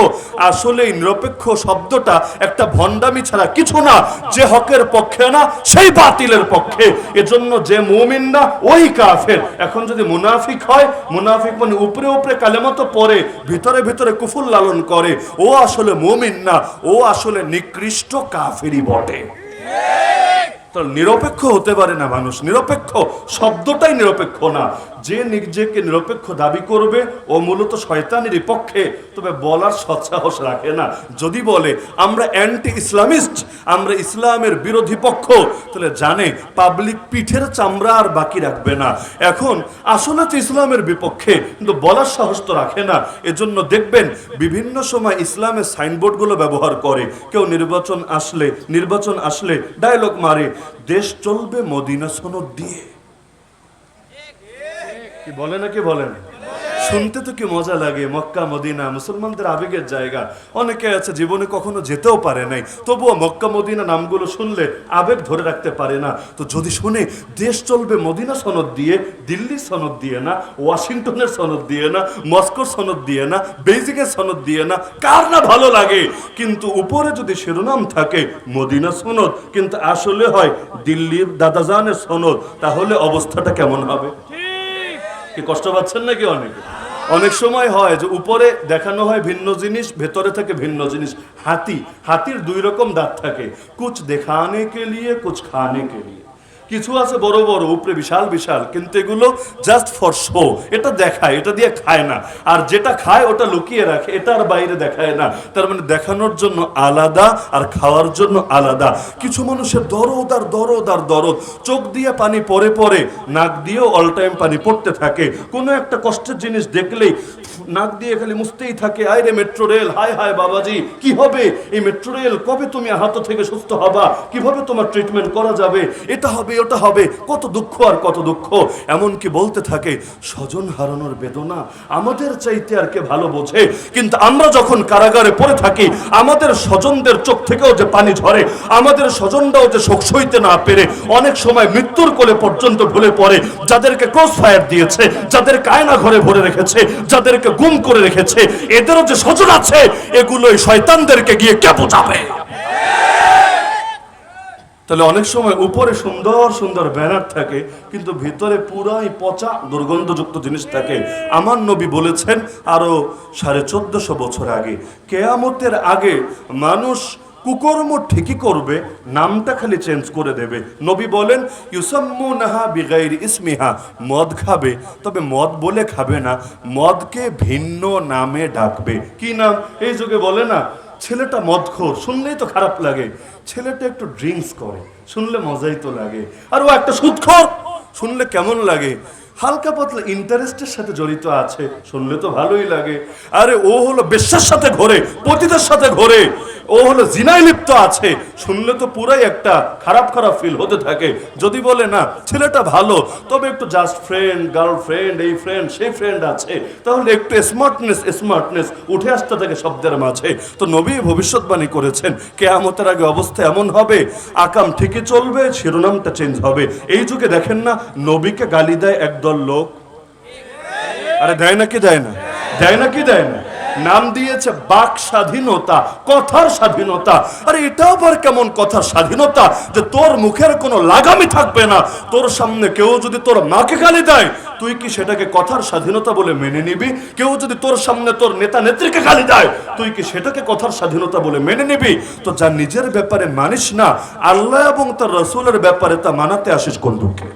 A: আসলে এই নিরপেক্ষ শব্দটা একটা ভণ্ডামি ছাড়া কিছু না। যে হকের পক্ষে না সেই বাতিলের পক্ষে, এজন্য যে মুমিন না ওই কাফের। এখন যদি মুনাফিক হয়, মুনাফিক মানে উপরে উপরে কালেমা তো পড়ে, ভিতরে ভিতরে কুফর লালন করে, ও আসলে মুমিন না, ও আসলে নিকৃষ্ট কাফেরই বটে। নিরপেক্ষ হতে পারে না মানুষ। নিরপেক্ষ শব্দটাই নিরপেক্ষ না। যে নিজেকে নিরপেক্ষ দাবি করবে ও মূলত শয়তানেরই পক্ষে, তবে বলার সৎসাহস রাখে না। যদি বলে আমরা অ্যান্টি ইসলামিস্ট, আমরা ইসলামের বিরোধী পক্ষ, তাহলে জানে পাবলিক পিঠের চামড়া আর বাকি রাখবে না। এখন আসলে তো ইসলামের বিপক্ষে, কিন্তু বলার সাহস তো রাখে না। এজন্য দেখবেন বিভিন্ন সময় ইসলামের সাইনবোর্ডগুলো ব্যবহার করে। কেউ নির্বাচন আসলে ডায়লগ মারে, দেশ চলবে মদিনা সনদ দিয়ে। কি বলে নাকি বলেন? শুনতে তো কি মজা লাগে। মক্কা মদিনা মুসলমানদের আবেগের জায়গা। অনেকে আছে জীবনে কখনো যেতেও পারে নাই, তবুও মক্কা মদিনা নামগুলো শুনলে আবেগ ধরে রাখতে পারে না। তো যদি শুনে দেশ চলবে মদিনা সনদ দিয়ে, দিল্লির সনদ দিয়ে না, ওয়াশিংটনের সনদ দিয়ে না, মস্কোর সনদ দিয়ে না, বেইজিংয়ের সনদ দিয়ে না, কার না ভালো লাগে? কিন্তু উপরে যদি শিরোনাম থাকে মদিনা সনদ, কিন্তু আসলে হয় দিল্লির দাদাজানের সনদ, তাহলে অবস্থাটা কেমন হবে? কি কষ্ট পাচ্ছেন নাকি? অনেক সময় হয় যে উপরে দেখানো হয় ভিন্ন জিনিস, ভেতরে থাকে ভিন্ন জিনিস। হাতির 2 রকম দাঁত থাকে, কুছ দেখানে কে লিয়ে কুছ খানে কে লিয়ে। কিছু আছে বড় বড় উপরে বিশাল বিশাল, কিন্তু এগুলো জাস্ট ফর শো, এটা দেখায়, এটা দিয়ে খায় না। আর যেটা খায় ওটা লুকিয়ে রাখে, এটা আর বাইরে দেখায় না। তার মানে দেখানোর জন্য আলাদা আর খাওয়ার জন্য আলাদা। কিছু মানুষের দরদ আর দরদ আর দরদ, চোখ দিয়ে পানি পরে পরে, নাক দিয়েও অল টাইম পানি পড়তে থাকে। কোনো একটা কষ্টের জিনিস দেখলেই নাক দিয়ে খালি মুছতেই থাকে, আয় রে মেট্রো রেল, হায় হায় বাবাজি কি হবে এই মেট্রো রেল, কবে তুমি আহত থেকে সুস্থ হবা, কিভাবে তোমার ট্রিটমেন্ট করা যাবে, এটা হবে ওটা হবে, কত দুঃখ আর কত দুঃখ। এমনকি বলতে থাকে স্বজন হারানোর বেদনা আমাদের চাইতে আর কে ভালো বোঝে। কিন্তু আমরা যখন কারাগারে পড়ে থাকি, আমাদের স্বজনদের চোখ থেকেও যে পানি ঝরে, আমাদের স্বজনরাও যে শোক সইতে না পেরে অনেক সময় মৃত্যুর কোলে পর্যন্ত ঢলে পড়ে। যাদেরকে ক্রস ফায়ার দিয়েছে, যাদের কায়না ঘরে ভরে রেখেছে, যাদেরকে গুম করে রেখেছে, এদেরও যে স্বজন আছে, এগুলোই শয়তানদেরকে গিয়ে কে বোঝাবে? তাহলে অনেক সময় উপরে সুন্দর সুন্দর ব্যানার থাকে, কিন্তু ভিতরে পুরাই পচা দুর্গন্ধযুক্ত জিনিস থাকে। আমার নবী বলেছেন আরো 1450 বছর আগে, কেয়ামতের আগে মানুষ কুকর্ম ঠিকই করবে, নামটা খালি চেঞ্জ করে দেবে। নবী বলেন ইউসাম্মুনাহা বিগাইরি ইসমিহা, মদ খাবে, তবে মদ বলে খাবে না, মদকে ভিন্ন নামে ডাকবে। কি নাম? এই যুগে বলে না ছেলেটা মদখোর, শুনলেই তো খারাপ লাগে। ছেলেটা একটু ড্রিঙ্কস করে, শুনলে মজাই তো লাগে। আর ও একটা সুদখোর, শুনলে কেমন লাগে? হালকা পাতলা ইন্টারেস্টের সাথে জড়িত আছে, শুনলে তো ভালোই লাগে। আরে ও হলো বেশ্যার সাথে ঘোরে, পতিদের সাথে ঘোরে, ও হলো জিনায় লিপ্ত আছে, শুনলে তো পুরাই একটা খারাপ খারাপ ফিল হতে থাকে। যদি বলে না ছেলেটা ভালো, তবে একটু জাস্ট ফ্রেন্ড, গার্লফ্রেন্ড, এই ফ্রেন্ড সেই ফ্রেন্ড আছে, তাহলে একটু স্মার্টনেস উঠে আসতে থাকে শব্দের মাঝে। তো নবী ভবিষ্যৎবাণী করেছেন কিয়ামতের আগে অবস্থা এমন হবে, আকাম ঠিকই চলবে, শিরোনামটা চেঞ্জ হবে। এই যুগে দেখেন না নবীকে গালি দেয় একদল লোক, আরে দেয় নাকি দেয় না, দেয় নাকি দেয় না, নাম দিয়েছে বাক স্বাধীনতা, কথার স্বাধীনতা। আরে এটা আবার কেমন কথার স্বাধীনতা যে তোর মুখের কোনো লাগামই থাকবে না? তোর সামনে কেউ যদি তোর মাকে গালি দেয়, তুই কি সেটাকে কথার স্বাধীনতা বলে মেনে নিবি? কেউ যদি তোর সামনে তোর নেতা নেত্রীকে গালি দেয়, তুই কি সেটাকে কথার স্বাধীনতা বলে মেনে নিবি? তো যা নিজের ব্যাপারে মানিস না, আল্লাহ এবং তার রাসূলের ব্যাপারে তা মানাতে আসিস কোন দুঃখে?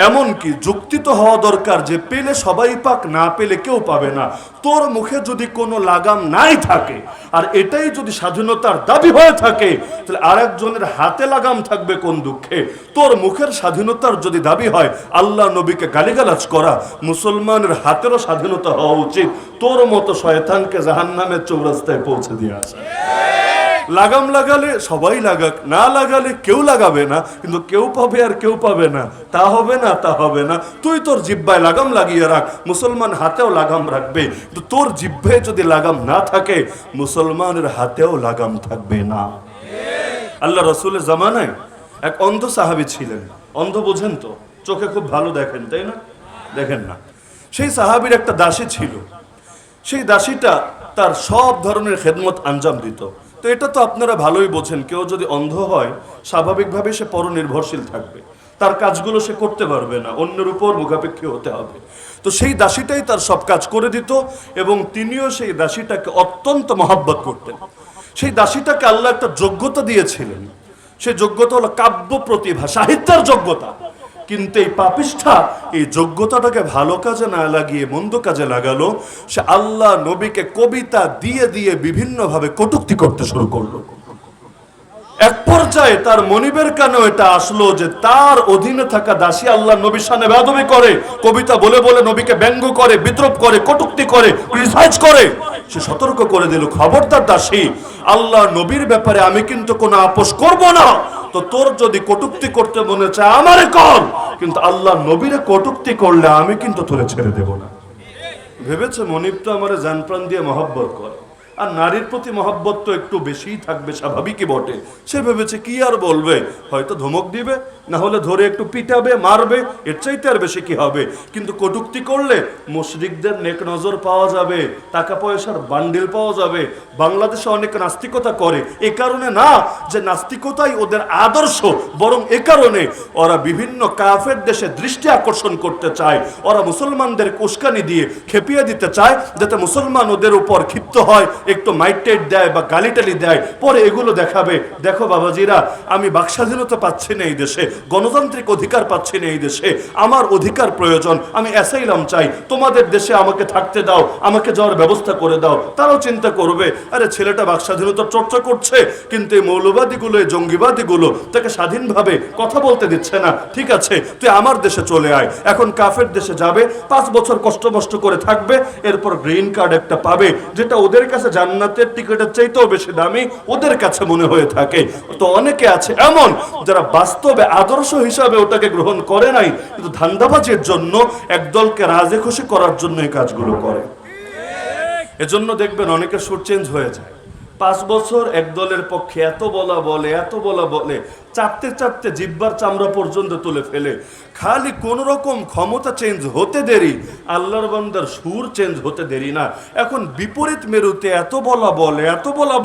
A: এমনকি যুক্তি তো হওয়া দরকার যে পেলে সবাই পাক, না পেলে কেউ পাবে না। তোর মুখে যদি কোনো লাগাম নাই থাকে, আর এটাই যদি স্বাধীনতার দাবি হয়ে থাকে, তাহলে আরেকজনের হাতে লাগাম থাকবে কোন দুঃখে? তোর মুখের স্বাধীনতার যদি দাবি হয় আল্লাহ নবীকে গালিগালাজ করা, মুসলমানের হাতেরও স্বাধীনতা হওয়া উচিত, তোর মতো শয়তানকে জাহান্নামের চৌরাস্তায় পৌঁছে দিয়ে আসা। লাগাম লাগালে সবাই লাগাক, না লাগালে কেউ লাগাবে না, কিন্তু কেউ পাবে আর কেউ পাবে না, তা হবে না, তা হবে না। তুই তোর জিহ্বায় লাগাম লাগিয়ে রাখ, মুসলমান হাতেও লাগাম রাখবে। কিন্তু তোর জিহ্বায় যদি লাগাম না থাকে, মুসলমানের হাতেও লাগাম থাকবে না। আল্লাহ রসুলের জামানায় এক অন্ধ সাহাবী ছিলেন। অন্ধ বোঝেন তো, চোখে খুব ভালো দেখেন, তাই না? দেখেন না। সেই সাহাবীর একটা দাসী ছিল। সেই দাসীটা তার সব ধরনের খেদমত আঞ্জাম দিত। তো এটা তো আপনারা ভালোই বোঝেন, কেউ যদি অন্ধ হয় স্বাভাবিকভাবে সে পরনির্ভরশীল থাকবে, তার কাজগুলো সে করতে পারবে না, অন্যের উপর মুখাপেক্ষী হতে হবে। তো সেই দাসীটাই তার সব কাজ করে দিত, এবং তিনিও সেই দাসীটাকে অত্যন্ত মহব্বত করতেন। সেই দাসীটাকে আল্লাহ একটা যোগ্যতা দিয়েছিলেন, সেই যোগ্যতা হলো কাব্য প্রতিভা, সাহিত্যের যোগ্যতা। কিন্তু এই পাপিষ্ঠা এই যোগ্যতাটাকে ভালো কাজে না লাগিয়ে মন্দ কাজে লাগালো। সে আল্লাহ নবীকে কবিতা দিয়ে দিয়ে বিভিন্নভাবে কটূক্তি করতে শুরু করলো। এক পর্যায়ে তার মনিবের কানেও এটা আসলো যে তার অধীনে থাকা দাসী আল্লাহ নবীর সামনে বেয়াদবি করে, কবিতা বলে বলে নবীকে ব্যঙ্গ করে, বিদ্রুপ করে, কটূক্তি করে, ক্রিটিসাইজ করে। সে সতর্ক করে দিল, খবরদার দাসী, আল্লাহ নবীর ব্যাপারে আমি কিন্তু কোনো আপোষ করব না। তো তোর যদি কটূক্তি করতে মনে চায় আমারে কর, কিন্তু আল্লাহ নবীরে কটূক্তি করলে আমি কিন্তু তোরে ছেড়ে দেব না। ভেবেছে মনিব তো আমারে জান প্রাণ দিয়ে মহব্বত করে, আর নারীর প্রতি মহব্বত তো একটু বেশিই থাকবে, স্বাভাবিকই বটে। সে ভেবেছে কি আর বলবে, হয়তো ধমক দিবে, না হলে ধরে একটু পিটাবে, মারবে, এর চাইতে আর বেশি কি হবে। কিন্তু কটূক্তি করলে মুশরিকদের নেক নজর পাওয়া যাবে, টাকা পয়সার বান্ডিল পাওয়া যাবে। বাংলাদেশে অনেক নাস্তিকতা করে, এ কারণে না যে নাস্তিকতাই ওদের আদর্শ, বরং এ কারণে ওরা বিভিন্ন কাফের দেশে দৃষ্টি আকর্ষণ করতে চায়। ওরা মুসলমানদের উস্কানি দিয়ে খেপিয়ে দিতে চায়, যাতে মুসলমান ওদের উপর ক্ষিপ্ত হয়। এ
B: একটু মাইটেট দেয় বা গালিটালি দেয়, পরে এগুলো দেখাবে, দেখো বাবাজিরা আমি বাকস্বাধীনতা পাচ্ছি না এই দেশে, গণতান্ত্রিক অধিকার পাচ্ছি না এই দেশে, আমার অধিকার প্রয়োজন, আমি অ্যাসাইলাম চাই, তোমাদের দেশে আমাকে থাকতে দাও, আমাকে যাওয়ার ব্যবস্থা করে দাও। তারাও চিন্তা করবে, আরে ছেলেটা বাকস্বাধীনতার চর্চা করছে, কিন্তু এই মৌলবাদীগুলো, এই জঙ্গিবাদীগুলো তাকে স্বাধীনভাবে কথা বলতে দিচ্ছে না। ঠিক আছে, তুই আমার দেশে চলে আয়। এখন কাফের দেশে যাবে, 5 বছর কষ্ট মষ্ট করে থাকবে, এরপর গ্রিন কার্ড একটা পাবে, যেটা ওদের কাছে জান্নাতের টিকিটের চাইতেও বেশি দামি ওদের কাছে মনে হয়ে থাকে। তো অনেকে আছে এমন যারা বাস্তবে আদর্শ হিসাবে ওটাকে গ্রহণ করে নাই, কিন্তু ধান্দাবাজির জন্য একদলকে রাজে খুশি করার জন্য এই কাজগুলো করে। এজন্য দেখবেন অনেকের সুর চেঞ্জ হয়ে যায়। 5 বছর এক দলের পক্ষে এত বলা বলে চাপতে চাপতে জিব্বার চামড়া পর্যন্ত তুলে ফেলে, খালি কোন রকম ক্ষমতা চেঞ্জ হতে দেরি, আল্লাহর বান্দার সুর চেঞ্জ হতে দেরি না। এখন বিপরীত মেরুতে এত বলা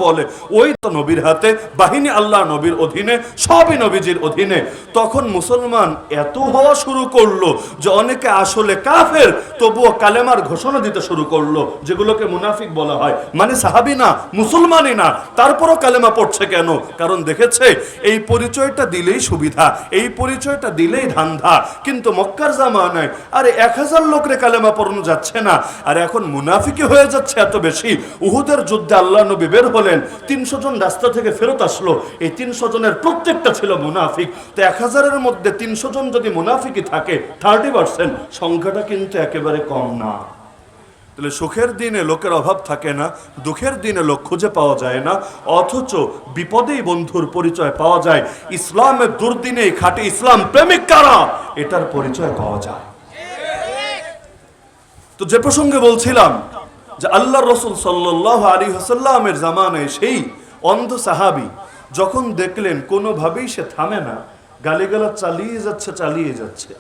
B: বলে, ওই তো নবীর হাতে, বাহিনী আল্লাহ নবীর অধীনে, সবই নবীজির অধীনে। তখন মুসলমান এত হওয়া শুরু করলো যে অনেকে আসলে কাফের, তবুও কালেমার ঘোষণা দিতে শুরু করলো, যেগুলোকে মুনাফিক বলা হয়, মানে সাহাবী না, মুসলমানই না, তারপরও কালেমা পড়ছে কেন? কারণ দেখেছে এই পরিচয়টা দিলেই সুবিধা, এই পরিচয়টা দিলেই ধান্দা। কিন্তু মক্কার জামানায় আরে 1000 লোকরে কালেমা পড়ানো যাচ্ছে না, আর এখন মুনাফিকি হয়ে যাচ্ছে এত বেশি। উহুদের যুদ্ধে আল্লাহ নবী বের হলেন, 300 জন রাস্তা থেকে ফেরত আসলো, এই 300 জনের প্রত্যেকটা ছিল মুনাফিক। তো 1000-এর মধ্যে 300 জন যদি মুনাফিকই থাকে, 30%, সংখ্যাটা কিন্তু একেবারে কম না। তাহলে সুখের দিনে লোকের অভাব থাকে না, দুঃখের দিনে লোক খুঁজে পাওয়া যায় না, অথচ বিপদেই বন্ধুর পরিচয় পাওয়া যায়। ইসলামের দুর্দিনে খাঁটি ইসলাম প্রেমিক কারা, এটার পরিচয় পাওয়া যায়। তো যে প্রসঙ্গে বলছিলাম যে আল্লাহ রসুল সাল্লাল্লাহু আলাইহি ওয়াসাল্লামের জামানায় সেই অন্ধ সাহাবী যখন দেখলেন কোনোভাবেই সে থামে না, গালিগালাজ চালিয়ে যাচ্ছে,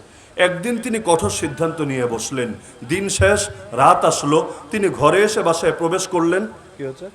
B: একদিন তিনি কঠোর সিদ্ধান্ত নিয়ে বসলেন। দিন শেষ, রাত আসলো, তিনি ঘরে এসে বাসায় প্রবেশ করলেন। কি হচ্ছে?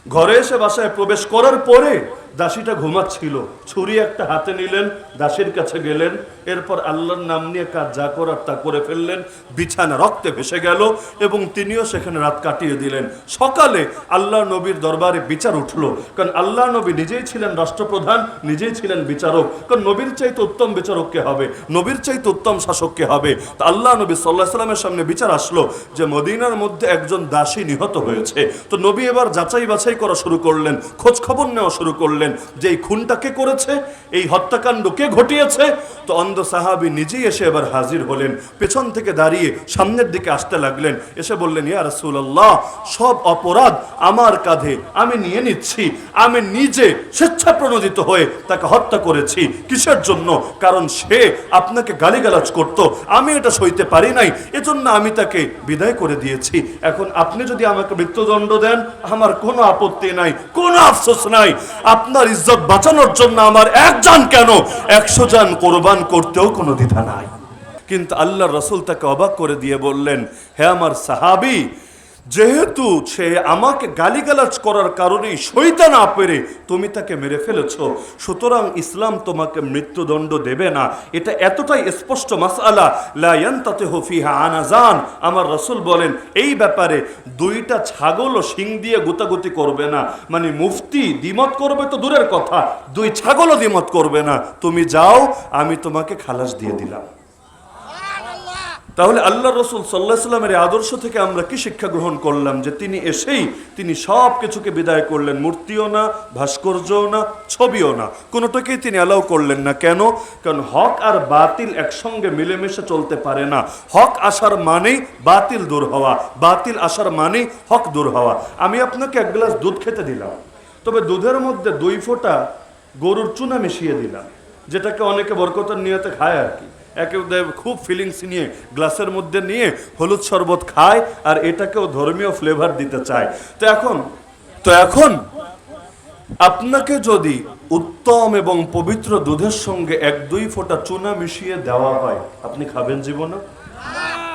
B: ঘরে এসে বাসায় প্রবেশ করার পরে দাসীটা ঘুমাচ্ছিল, ছুরি একটা হাতে নিলেন, দাসীর কাছে গেলেন, এরপর আল্লাহর নাম নিয়ে কাজ যা করার তা করে ফেললেন, বিছানা রক্তে ভেসে গেল এবং তিনিও সেখানে রাত কাটিয়ে দিলেন। সকালে আল্লাহ নবীর দরবারে বিচার উঠলো, কারণ আল্লাহ নবী নিজেই ছিলেন রাষ্ট্রপ্রধান, নিজেই ছিলেন বিচারক, কারণ নবীর চাইতে উত্তম বিচারক কে হবে, নবীর চাইতে উত্তম শাসক কে হবে। তো আল্লাহ নবী সাল্লাল্লাহু আলাইহি ওয়াসাল্লামের সামনে বিচার আসলো যে মদিনার মধ্যে একজন দাসী নিহত হয়েছে। তো নবী এবার যাচাই বাছাই করা শুরু করলেন, খোঁজ খবর নেওয়া শুরু করলেন যে এই খুনটা কে করেছে, এই হত্যাকাণ্ড কে ঘটিয়েছে। তো অন্ধ সাহাবী নিজেই এসে এবার হাজির হলেন, পেছন থেকে দাঁড়িয়ে সামনের দিকে আসতে লাগলেন, এসে বললেন, ইয়া রাসূলুল্লাহ, সব অপরাধ আমার কাঁধে, আমি নিয়ে নিচ্ছি, আমি নিজে স্বেচ্ছাপ্রণোদিত হয়ে তাকে হত্যা করেছি। কিসের জন্য? কারণ সে আপনাকে গালিগালাজ করত, আমি এটা সইতে পারি নাই, এজন্য আমি তাকে বিদায় করে দিয়েছি। এখন আপনি যদি আমাকে মৃত্যুদণ্ড দেন, আমার কোনো আপত্তি নাই, কোনো আফসোস নাই। আপনার ইজ্জত বাঁচানোর জন্য আমার 1 জান কেন, 100 জান কোরবান করতেও কোনো দ্বিধা নাই। কিন্তু আল্লাহর রাসূল তাকে অবাক করে দিয়ে বললেন, হে আমার সাহাবী, যেহেতু সে আমাকে গালিগালাজ করার কারণেই সইতে না পেরে তুমি তাকে মেরে ফেলেছ, সুতরাং ইসলাম তোমাকে মৃত্যুদণ্ড দেবে না। এটা এতটাই স্পষ্ট মাসআলা, লা ইয়ানতাতিহু ফিহা আনাজান। আমার রাসূল বলেন এই ব্যাপারে 2টা ছাগলও শিং দিয়ে গুতাগুতি করবে না, মানে মুফতি দ্বিমত করবে তো দূরের কথা, 2 ছাগলও দ্বিমত করবে না। তুমি যাও, আমি তোমাকে খালাস দিয়ে দিলাম। তাহলে আল্লাহ রসুল সাল্লাল্লাহু আলাইহি ওয়াসাল্লামের আদর্শ থেকে আমরা কি শিক্ষা গ্রহণ করলাম? যে তিনি এসেই তিনি সব কিছুকে বিদায় করলেন, মূর্তিও না, ভাস্কর্যও না, ছবিও না, কোনোটাকেই তিনি অ্যালাউ করলেন না। কেন? কারণ হক আর বাতিল একসঙ্গে মিলেমিশে চলতে পারে না। হক আসার মানেই বাতিল দূর হওয়া, বাতিল আসার মানেই হক দূর হওয়া। আমি আপনাকে 1 গ্লাস দুধ খেতে দিলাম, তবে দুধের মধ্যে 2 ফোঁটা গরুর চুনা মিশিয়ে দিলাম, যেটাকে অনেকে বরকতের নিয়তে খায় আর কি, একেবারে খুব ফিলিংস নিয়ে গ্লাসের মধ্যে নিয়ে হলুদ শরবত খায়, আর এটাকেও ধর্মীয় ফ্লেভার দিতে চায়। তো এখন আপনাকে যদি উত্তম এবং পবিত্র দুধের সঙ্গে 1-2 ফোঁটা চুনা মিশিয়ে দেওয়া হয়, আপনি খাবেন জীবনে?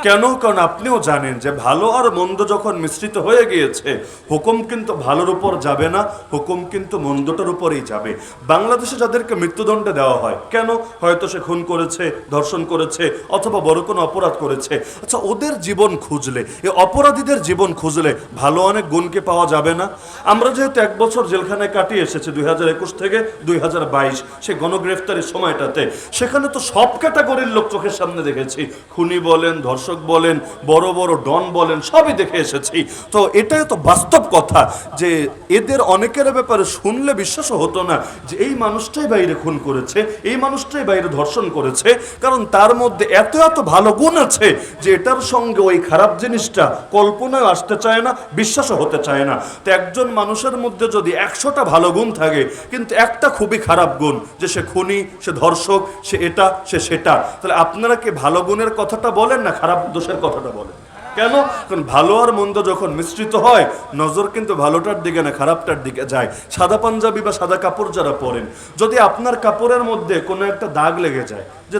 B: কেন? কারণ আপনিও জানেন যে ভালো আর মন্দ যখন মিশ্রিত হয়ে গিয়েছে, হুকুম কিন্তু ভালোর উপর যাবে না, হুকুম কিন্তু মন্দটার উপরেই যাবে। বাংলাদেশে যাদেরকে মৃত্যুদণ্ড দেওয়া হয়, কেন? হয়তো সে খুন করেছে, ধর্ষণ করেছে, অথবা বড় কোনো অপরাধ করেছে। আচ্ছা, ওদের জীবন খুঁজলে, এই অপরাধীদের জীবন খুঁজলে ভালো অনেক গুণকে পাওয়া যাবে না? আমরা যেহেতু 1 বছর জেলখানায় কাটিয়ে এসেছি 2021 থেকে 2022, সে গণগ্রেফতারের সময়টাতে, সেখানে তো সব ক্যাটাগরির লোক চোখের সামনে দেখেছি। খুনি বলেন, ধর্ষক বলেন, বড় বড় ডন বলেন, সবই দেখে এসেছি। তো এটাই তো বাস্তব কথা যে এদের অনেকের ব্যাপারে শুনলে বিশ্বাসও হতো না যে এই মানুষটাই বাইরে খুন করেছে, এই মানুষটাই বাইরে ধর্ষণ করেছে, কারণ তার মধ্যে এত এত ভালো গুণ আছে যে এটার সঙ্গে ওই খারাপ জিনিসটা কল্পনায় আসতে চায় না, বিশ্বাসও হতে চায় না। তো একজন মানুষের মধ্যে যদি 100টা ভালো গুণ থাকে, কিন্তু একটা খুবই খারাপ গুণ, যে সে খুনি, সে ধর্ষক, সে এটা, সে সেটা, তাহলে আপনারা কি ভালো গুণের কথাটা বলেন না খারাপ দোষের কথাটা বলেন? কেন? কারণ ভালো আর মন্দ যখন মিশ্রিত হয়, নজর কিন্তু ভালোটার দিকে না, খারাপটার দিকে যায়। সাদা পাঞ্জাবি বা সাদা কাপড় যারা পরেন, যদি আপনার কাপড়ের মধ্যে কোনো একটা দাগ লেগে যায়, যে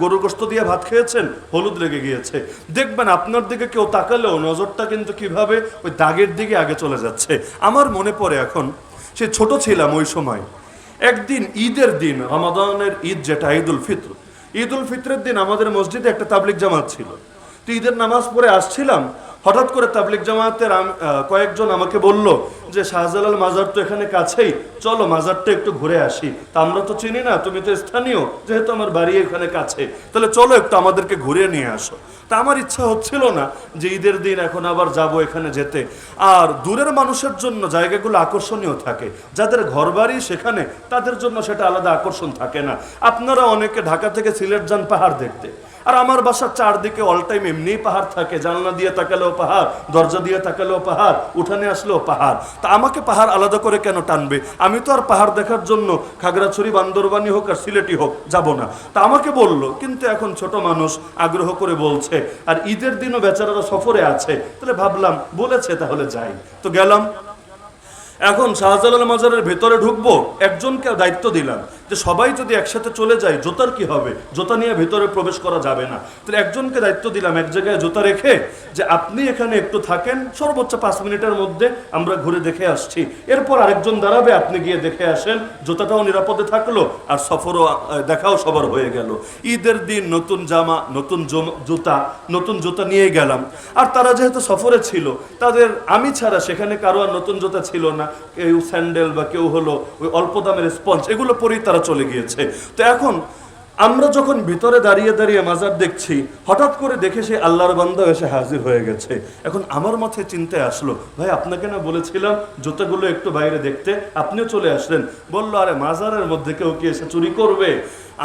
B: গরুর গোশত দিয়ে ভাত খেয়েছেন, হলুদ লেগে গিয়েছে, দেখবেন আপনার দিকে কেউ তাকালেও নজরটা কিন্তু কিভাবে ওই দাগের দিকে আগে চলে যাচ্ছে। আমার মনে পড়ে এখন, সে ছোট ছিলাম ওই সময়, একদিন ঈদের দিন, রমাদানের ঈদ যেটা ঈদুল ফিত্র, ঈদুল ফিত্রের দিন আমাদের মসজিদে একটা তাবলিগ জামাত ছিল। তো ঈদের নামাজ পড়ে আসছিলাম, হঠাৎ করে তাবলিগ জামাতের কয়েকজন আমাকে বলল যে শাহজালাল মাজার তো এখানে কাছেই, চলো মাজারটা একটু ঘুরে আসি। তা আমরা তো চিনি না, তুমি তো স্থানীয়, যেহেতু আমার বাড়ি এখানে কাছে, তাহলে চলো একটু আমাদেরকে ঘুরিয়ে নিয়ে আসো। তা আমার ইচ্ছা হচ্ছিল না যে ঈদের দিন এখন আবার যাব এখানে যেতে। আর দূরের মানুষের জন্য জায়গাগুলো আকর্ষণীয় থাকে, যাদের ঘরবাড়ি সেখানে, তাদের জন্য সেটা আলাদা আকর্ষণ থাকে না। আপনারা অনেকে ঢাকা থেকে সিলেট যান পাহাড় দেখতে, আর আমার বাসার চারদিকে অল টাইম এমনিই পাহাড় থাকে, জানলা দিয়ে তাকালেও পাহাড়, দরজা দিয়ে তাকালেও পাহাড়, উঠানে আসলেও পাহাড়। তা আমাকে পাহাড় আলাদা করে কেন টানবে? আমি তো আর পাহাড় দেখার জন্য খাগড়াছড়ি, বান্দরবানি হোক আর সিলেটি হোক যাব না। তা আমাকে বলল, কিন্তু এখন ছোট মানুষ আগ্রহ করে বলছে, আর ঈদের দিনও বেচারারা সফরে আছে, তাহলে ভাবলাম বলেছে তাহলে যাই। তো গেলাম। এখন শাহজালাল মাজারের ভেতরে ঢুকবো, একজনকে দায়িত্ব দিলাম যে সবাই যদি একসাথে চলে যায় জুতার কি হবে, জুতা নিয়ে ভেতরে প্রবেশ করা যাবে না। তাহলে একজনকে দায়িত্ব দিলাম এক জায়গায় জুতা রেখে, যে আপনি এখানে একটু থাকেন, সর্বোচ্চ 5 মিনিটের মধ্যে আমরা ঘুরে দেখে আসছি। এরপর আরেকজন দাঁড়াবে, আপনি গিয়ে দেখে আসেন, জুতাটাও নিরাপদে থাকলো আর সফরও দেখাও সবার হয়ে গেল। ঈদের দিন নতুন জামা, নতুন জুতা নিয়ে গেলাম। আর তারা যেহেতু সফরে ছিল, তাদের আমি ছাড়া সেখানে কারো আর নতুন জুতা ছিল না, কেউ স্যান্ডেল বা কেউ হলো ওই অল্প দামের স্পঞ্জ, এগুলো পরেই তারা চলে গিয়েছে। তো এখন আমরা যখন ভিতরে দাঁড়িয়ে দাঁড়িয়ে মাজার দেখছি, হঠাৎ করে দেখে সে আল্লাহর বান্দা এসে হাজির হয়ে গেছে। এখন আমার মাথায় চিন্তায় আসলো, ভাই আপনাকে না বলেছিলাম জুতাগুলো একটু বাইরে দেখতে, আপনিও চলে আসলেন। বললো, আরে মাজারের মধ্যে কেউ কি এসে চুরি করবে?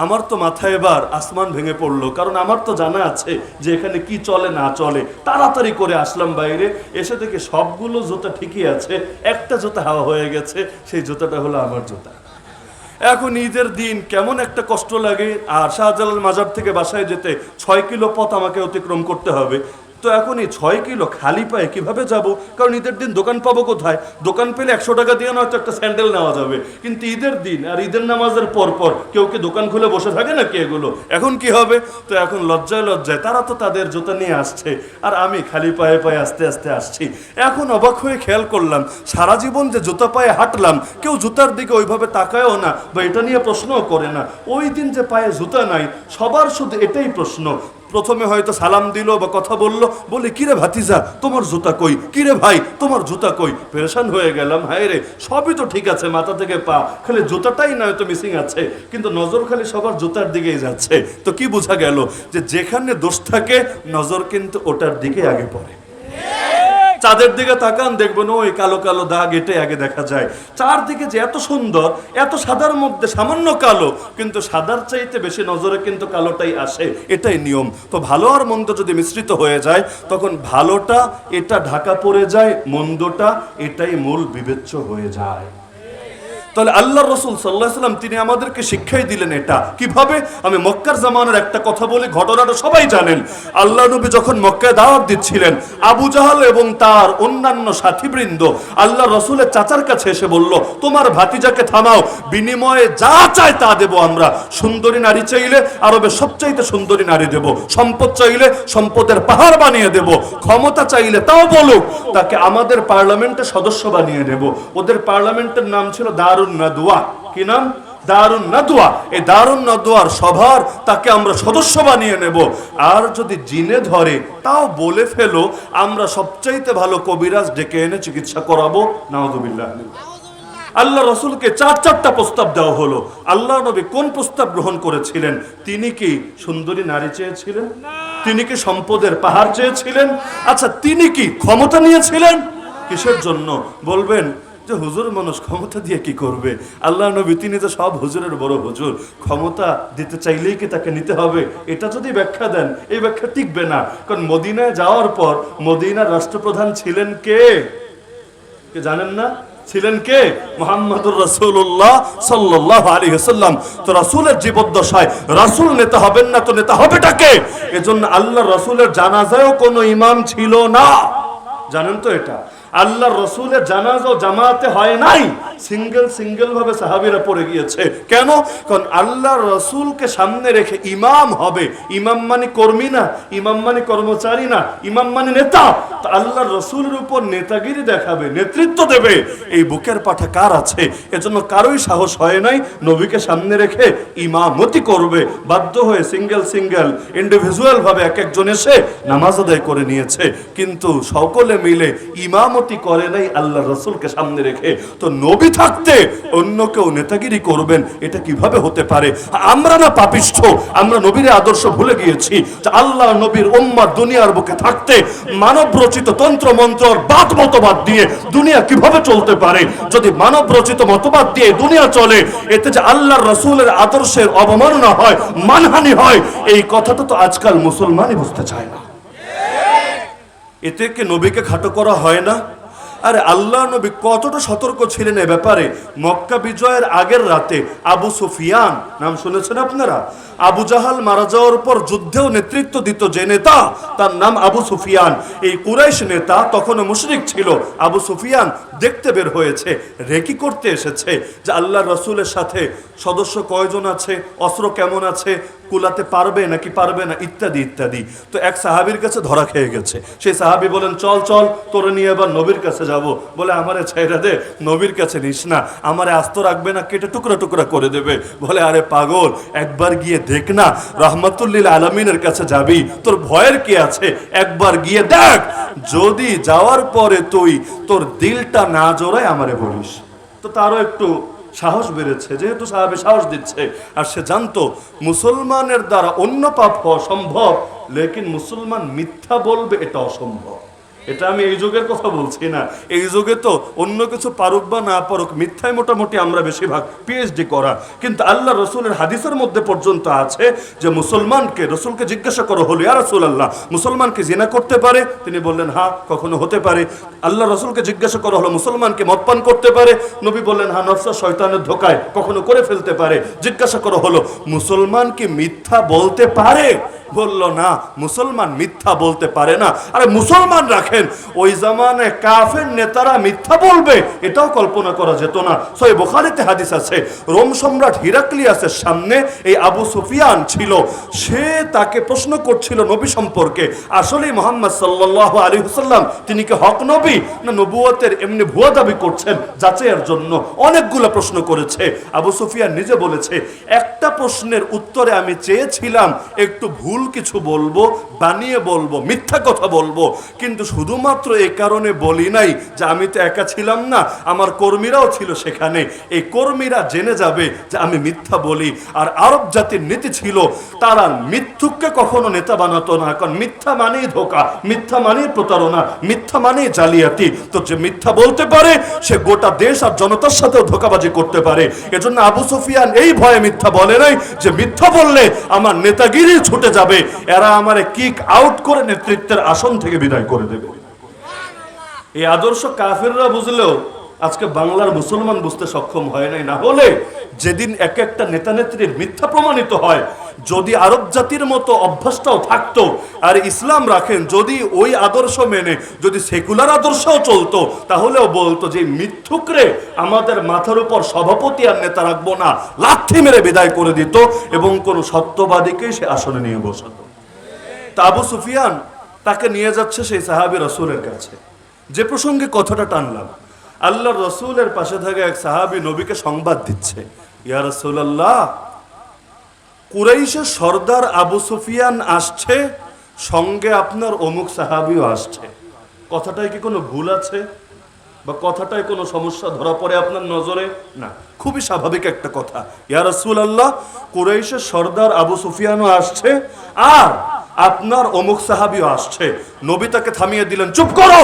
B: আমার তো মাথায় এবার আসমান ভেঙে পড়লো, কারণ আমার তো জানা আছে যে এখানে কি চলে না চলে। তাড়াতাড়ি করে আসলাম বাইরে, এসে দেখে সবগুলো জুতা ঠিকই আছে, একটা জুতা হাওয়া হয়ে গেছে, সেই জুতাটা হলো আমার জুতা। এখন ঈদের দিন কেমন একটা কষ্ট লাগে। আর শাহজালাল মাজার থেকে বাসায় যেতে 6 কিলো পথ আমাকে অতিক্রম করতে হবে। তো এখন এই 6 কিলো খালি পায়ে কিভাবে যাব? কারণ ঈদের দিন দোকান পাবো কোথায়? দোকান পেলে 100 টাকা দিয়ে নয়তো একটা স্যান্ডেল নেওয়া যাবে, কিন্তু ঈদের দিন আর ঈদের নামাজের পর কেউ কি দোকান খুলে বসে থাকে নাকি এগুলো? এখন কি হবে? তো এখন লজ্জায় তারা তো তাদের জুতা নিয়ে আসছে, আর আমি খালি পায়ে পায়ে আস্তে আস্তে আসছি। এখন অবাক হয়ে খেয়াল করলাম, সারা জীবন যে জুতা পায়ে হাঁটলাম, কেউ জুতার দিকে ওইভাবে তাকায়ও না বা এটা নিয়ে প্রশ্নও করে না। ওই দিন যে পায়ে জুতা নাই, সবার শুধু এটাই প্রশ্ন। প্রথমে হয়তো সালাম দিল বা কথা বলল, বলে কিরে ভাতিজা তোমার জুতা কই, কিরে ভাই তোমার জুতা কই? পেরেশান হয়ে গেলাম, হায় রে, সবই তো ঠিক আছে মাথা থেকে পা, খালি জুতাটাই নয়তো মিসিং আছে, কিন্তু নজর খালি সবার জুতার দিকেই যাচ্ছে। তো কি বোঝা গেল? যে যেখানে দোষ থাকে নজর কিন্তু ওটার দিকে আগে পড়ে। চাঁদের দিকে তাকান, দেখবেন ওই কালো কালো দাগ, এটাই আগে দেখা যায়। চারদিকে যে এত সুন্দর, এত সাদার মধ্যে সামান্য কালো, কিন্তু সাদার চাইতে বেশি নজরে কিন্তু কালোটাই আসে, এটাই নিয়ম। তো ভালো আর মন্দ যদি মিশ্রিত হয়ে যায়, তখন ভালোটা এটা ঢাকা পড়ে যায়, মন্দটা এটাই মূল বিবেচ্য হয়ে যায়। তাহলে আল্লাহ রসুল সাল্লাল্লাহু আলাইহি সাল্লাম তিনি আমাদেরকে শিক্ষাই দিলেন এটা কিভাবে। আমি মক্কার জামানার একটা কথা বলি, ঘটনাটা সবাই জানেন। আল্লাহ নবী যখন মক্কায় দাওয়াত দিচ্ছিলেন, আবু জাহাল এবং তার অন্যান্য সাথীবৃন্দ আল্লাহ রসুলের চাচার কাছে এসে বলল, তোমার ভাতিজাকে থামাও, বিনিময়ে যা চায় তা দেব আমরা। সুন্দরী নারী চাইলে আরবের সবচাইতে সুন্দরী নারী দেব, সম্পদ চাইলে সম্পদের পাহাড় বানিয়ে দেব, ক্ষমতা চাইলে তাও বলুক, তাকে আমাদের পার্লামেন্টে সদস্য বানিয়ে দেব। ওদের পার্লামেন্টের নাম ছিল দারুন নাদওয়া। কি নাম? দারুন নাদওয়া। এই দারুন নাদওয়ার সভার তাকে আমরা সদস্য বানিয়ে নেব। আর যদি জিনে ধরে তাও বলে ফেলো, আমরা সবচাইতে ভালো কবিরাজ ডেকে এনে চিকিৎসা করাবো। নাউযুবিল্লাহ। আল্লাহ রসুলকে চারটা প্রস্তাব দেওয়া হলো। আল্লাহ নবী কোন প্রস্তাব গ্রহণ করেছিলেন? তিনি কি সুন্দরী নারী চেয়েছিলেন? তিনি কি সম্পদের পাহাড় চেয়েছিলেন? আচ্ছা, তিনি কি ক্ষমতা নিয়েছিলেন? কিসের জন্য? বলবেন যে হুজুর মানুষ ক্ষমতা দিয়ে কি করবে? আল্লাহ নবী তিনি তো সব হুজুরের বড় হুজুর, ক্ষমতা দিতে চাইলেই কি তাকে নিতে হবে? এটা যদি ব্যাখ্যা দেন, এই ব্যাখ্যা টিকবে না। কারণ মদিনায় যাওয়ার পর মদিনার রাষ্ট্রপ্রধান ছিলেন কে? জানেন না? ছিলেন কে? মুহাম্মদুর রাসূলুল্লাহ সাল্লাল্লাহু আলাইহি ওয়াসাল্লাম। তো রাসূলের জীবদ্দশায় রাসূল নেতা হবেন না তো নেতা হবেটা কে? এজন্য আল্লাহ রাসূলের জানাজায়ও কোনো ইমাম ছিল না। জানেন তো এটা? আল্লাহ রসুলের জানাজাও জামাতে হয় নাই, সিঙ্গেল ভাবে সাহাবীরা পড়ে গিয়েছে। কেন? কারণ আল্লাহ রসুলকে সামনে রেখে ইমাম হবে। ইমাম মানে কর্মী না, ইমাম মানে কর্মচারী না, ইমাম মানে নেতা। তো আল্লাহ রসুলের উপর নেতাগিরি দেখাবে, নেতৃত্ব দেবে, এই বুকের পাঠা কার আছে? এজন্য কারোই সাহস হয় নাই নবীকে সামনে রেখে ইমামতি করবে। বাধ্য হয়ে সিঙ্গেল ইন্ডিভিজুয়াল ভাবে এক একজন এসে নামাজ আদায় করে নিয়েছে, কিন্তু সকলে মিলে ইমাম করে নাই আল্লাহ রসুলকে সামনে রেখে। তো নবী থাকতে অন্য কেউ নেতাগিরি করবেন, এটা কিভাবে হতে পারে? আমরা না পাপিষ্ঠ, আমরা নবীর আদর্শ ভুলে গিয়েছি। আল্লাহ নবীর উম্মাত দুনিয়ার বুকে থাকতে মানব রচিত তন্ত্র মন্ত্র বাদ মতবাদ দিয়ে দুনিয়া কিভাবে চলতে পারে? যদি মানব রচিত মতবাদ দিয়ে দুনিয়া চলে, এতে যে আল্লাহর রসুলের আদর্শের অবমাননা হয়, মানহানি হয়, এই কথাটা তো আজকাল মুসলমানই বুঝতে চায় না। এতে কি নবীকে খাটো করা হয় না? আরে আল্লাহ নবী কতটা সতর্ক ছিলেন এ ব্যাপারে। মক্কা বিজয়ের আগের রাতে আবু সুফিয়ান, নাম শুনেছেন আপনারা? আবু জাহাল মারা যাওয়ার পর যুদ্ধেও নেতৃত্ব দিত যে নেতা, তার নাম আবু সুফিয়ান। এই কুরাইশ নেতা তখনও মুশরিক ছিল। আবু সুফিয়ান দেখতে বের হয়েছে, রেকি করতে এসেছে যে আল্লাহ রসুলের সাথে সদস্য কয়জন আছে, অস্ত্র কেমন আছে, কুলাতে পারবে নাকি পারবে না, ইত্যাদি ইত্যাদি। তো এক সাহাবীর কাছে ধরা খেয়ে গেছে। সেই সাহাবী বলেন, চল তোরে নিয়ে এবার নবীর কাছে যাব। বলে, আমারে ছেড়ে দে, নবীর কাছে নিস না, আমারে আস্ত রাখবে না, কেটে টুকরা টুকরা করে দেবে। বলে, আরে পাগল, একবার গিয়ে দেখ না, রহমতুল্লিল আলমিনের কাছে যাবি, তোর ভয়ের কি আছে? একবার গিয়ে দেখ, যদি যাওয়ার পরে তুই তোর দিলটা না জোড়ায় আমারে বলিস। তো তারও একটু সাহস বেড়েছে, যেহেতু সাহাবী সাহস দিচ্ছে। আর সে জানতো মুসলমানের দ্বারা অন্য পাপ হওয়া সম্ভব, লেকিন মুসলমান মিথ্যা বলবে এটা অসম্ভব। এটা আমি এই যুগের কথা বলছি না, এই যুগে তো অন্য কিছু পারুক বা না পারুক, মিথ্যায় মোটামুটি আমরা বেশিরভাগ পিএইচডি করা। কিন্তু আল্লাহ রসুলের হাদিসের মধ্যে পর্যন্ত আছে যে মুসলমানকে, রসুলকে জিজ্ঞাসা করা হলো, ইয়া রাসূলুল্লাহ, মুসলমানকে জিনা করতে পারে? তিনি বললেন, হ্যাঁ, কখনো হতে পারে। আল্লাহ রসুলকে জিজ্ঞাসা করা হলো, মুসলমানকে মদ পান করতে পারে? নবী বললেন, হ্যাঁ, নফসা শয়তানের ধোকায় কখনো করে ফেলতে পারে। জিজ্ঞাসা করা হলো, মুসলমান কি মিথ্যা বলতে পারে? বলল, না, মুসলমান মিথ্যা বলতে পারে না। আরে মুসলমান রাখেন, ওই জামানায় কাফের নেতারা মিথ্যা বলবে এটাও কল্পনা করা যেত না। সহিহ বুখারীতে হাদিস আছে, রোম সম্রাট হিরাক্লিয়াসের সামনে এই আবু সুফিয়ান ছিল। সে তাকে প্রশ্ন করছিল নবী সম্পর্কে, আসলে মুহাম্মদ সাল্লাল্লাহু আলাইহি ওয়াসাল্লাম তিনি কি হক নবী না নবুয়তের এমনি ভুয়া দাবি করছেন, যাচাইয়ের জন্য অনেকগুলো প্রশ্ন করেছে। আবু সুফিয়ান নিজে বলেছে, একটা প্রশ্নের উত্তরে আমি চেয়েছিলাম একটু ভুল কিছু বলবো, বানিয়ে বলবো, মিথ্যা কথা বলবো, কিন্তু শুধুমাত্র এই কারণে বলি নাই যে আমি তো একা ছিলাম না, আমার কর্মীরাও ছিল সেখানে। এই কর্মীরা জেনে যাবে যে আমি মিথ্যা বলি। আর আরব জাতির নীতি ছিল, তারা মিথ্যুককে কখনো নেতা বানাতো না, কারণ মিথ্যা মানেই ধোঁকা, মিথ্যা মানেই প্রতারণা, মিথ্যা মানেই জালিয়াতি। তো যে মিথ্যা বলতে পারে সে গোটা দেশ আর জনতার সাথেও ধোঁকাবাজি করতে পারে। এজন্য আবু সুফিয়ান এই ভয়ে মিথ্যা বলে নাই যে মিথ্যা বললে আমার নেতাগিরি ছুটে যাবে, এরা আমারে কিক আউট করে নেতৃত্বের আসন থেকে বিদায় করে দেবে। এই আদর্শ কাফেররা বুঝলেও আজকে বাংলার মুসলমান বুঝতে সক্ষম হয় নাই। না হলে যেদিন এক একটা নেতা নেত্রীর মিথ্যা প্রমাণিত হয়, যদি আরব জাতির মতো অভ্যাসটাও থাকতো আর ইসলাম রাখেন, যদি ওই আদর্শ মেনে যদি সেকুলার আদর্শও চলতো, তাহলেও বলতো যে মিথ্যুকরে আমাদের মাথার উপর সভাপতি আর নেতা রাখবো না, লাথি মেরে বিদায় করে দিত এবং কোন সত্যবাদীকে সে আসনে নিয়ে বসাতো। তা আবু সুফিয়ান তাকে নিয়ে যাচ্ছে সেই সাহাবী রাসূলের কাছে। যে প্রসঙ্গে কথাটা টানলাম, আল্লাহর রাসূলের পাশে থাকা এক সাহাবী নবীকে সংবাদ দিচ্ছে, ইয়া রাসূলুল্লাহ, কুরাইশের সর্দার আবু সুফিয়ান আসছে, সঙ্গে আপনার অমুক সাহাবীও আসছে। কথাটায় কি কোনো ভুল আছে বা কথাটায় কোনো সমস্যা ধরা পড়ে আপনার নজরে? না, খুবই স্বাভাবিক একটা কথা। ইয়া রাসূলুল্লাহ, কুরাইশের সর্দার আবু সুফিয়ানও আসছে আর আপনার অমুক সাহাবীও আসছে। নবী তাকে থামিয়ে দিলেন, চুপ করো,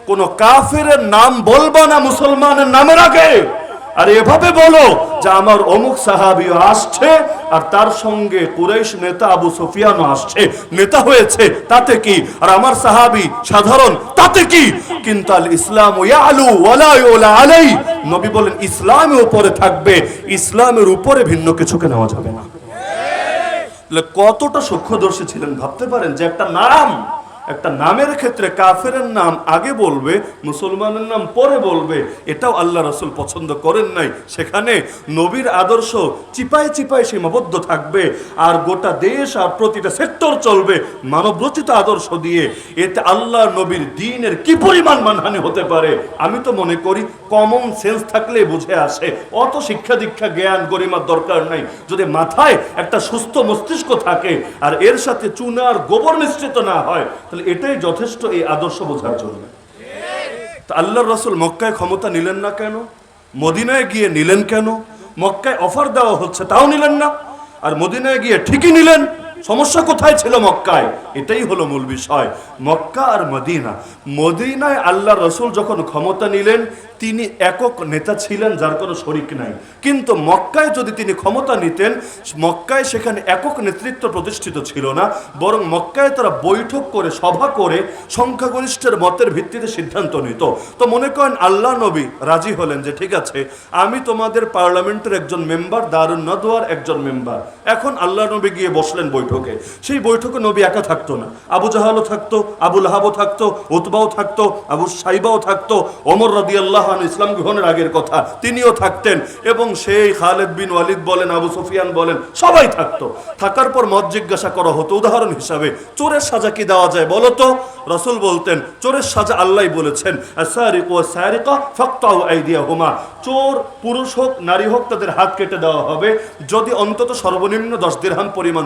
B: কোন কাফেরের নাম বলবা না মুসলমানের নামের আগে, আর এভাবে বলো যে আমার অমুক সাহাবীও আসছে আর তার সঙ্গে কুরাইশ নেতা আবু সুফিয়ানও আসছে। নেতা হয়েছে তাতে কি, আর আমার সাহাবী সাধারণ তাতে কি, কিন্তু আল ইসলাম ইয়ালু ওয়ালা ইউলা আলাই, নবী বলেন ইসলামের উপরে থাকবে, ইসলামের উপরে ভিন্ন কিছুকে নেওয়া যাবে না। কতটা সূক্ষ্মদর্শী ছিলেন ভাবতে পারেন যে একটা নাম, একটা নামের ক্ষেত্রে কাফেরের নাম আগে বলবে, মুসলমানের নাম পরে বলবে, এটাও আল্লাহ রাসূল পছন্দ করেন নাই। সেখানে নবীর আদর্শ চিপায় চিপায় সীমাবদ্ধ থাকবে আর গোটা দেশ আর প্রতিটা সেক্টর চলবে মানবরচিত আদর্শ দিয়ে। এতে আল্লাহ নবীর দ্বীনের কি পরিমাণ মানহানি হতে পারে, আমি তো মনে করি কমন সেন্স থাকলে বুঝে আসে। অত শিক্ষা দীক্ষা জ্ঞান গরিমার দরকার নাই, যদি মাথায় একটা সুস্থ মস্তিষ্ক থাকে আর এর সাথে চুনা আর গোবর মিশ্রিত না হয়, তাহলে এটাই যথেষ্ট এই আদর্শ বোঝার জন্য। আল্লাহর রাসূল মক্কায় ক্ষমতা নিলেন না কেন? মদিনায় গিয়ে নিলেন কেন? মক্কায় অফার দেওয়া হচ্ছে তাও নিলেন না, আর মদিনায় গিয়ে ঠিকই নিলেন। সমস্যা কোথায় ছিল মক্কায়? এটাই হলো মূল বিষয়। মক্কা আর মদিনা, মদিনায় আল্লাহর রাসূল যখন ক্ষমতা নিলেন তিনি একক নেতা ছিলেন যার কোনো শরিক নাই, কিন্তু মক্কায় যদি তিনি ক্ষমতা নিতেন, মক্কায় সেখানে একক নেতৃত্ব প্রতিষ্ঠিত ছিল না, বরং মক্কায় তারা বৈঠক করে সভা করে সংখ্যাগরিষ্ঠের মতের ভিত্তিতে সিদ্ধান্ত নিত। তো মনে করেন আল্লাহ নবী রাজি হলেন যে ঠিক আছে, আমি তোমাদের পার্লামেন্টের একজন মেম্বার, দারুন নদওয়ার একজন মেম্বার। এখন আল্লাহ নবী গিয়ে বসলেন বৈঠকে। সেই বৈঠকে নবী একা থাকতো না, আবু জাহালও থাকতো, আবু লাহাবও থাকতো, উতবাও থাকতো, আবু সাইবাও থাকতো, ওমর রাদিয়াল্লাহু আনহু ইসলাম গ্রহণের আগের কথা তিনিও থাকতেন, এবং সেই খালিদ বিন ওয়ালিদ বলেন, আবু সুফিয়ান বলেন, সবাই থাকতো। থাকার পর মত জিজ্ঞাসা করা হতো, উদাহরণ হিসাবে চোরের সাজা কি দেওয়া যায় বলো তো? রাসূল বলতেন চোরের সাজা আল্লাহই বলেছেন, আস-সারিকু ওয়াস-সারিকা ফাকতাউ আইদিয়াহুমা, চোর পুরুষ হোক নারী হোক তাদের হাত কেটে দেওয়া হবে যদি অন্তত সর্বনিম্ন 10 দিরহাম পরিমাণ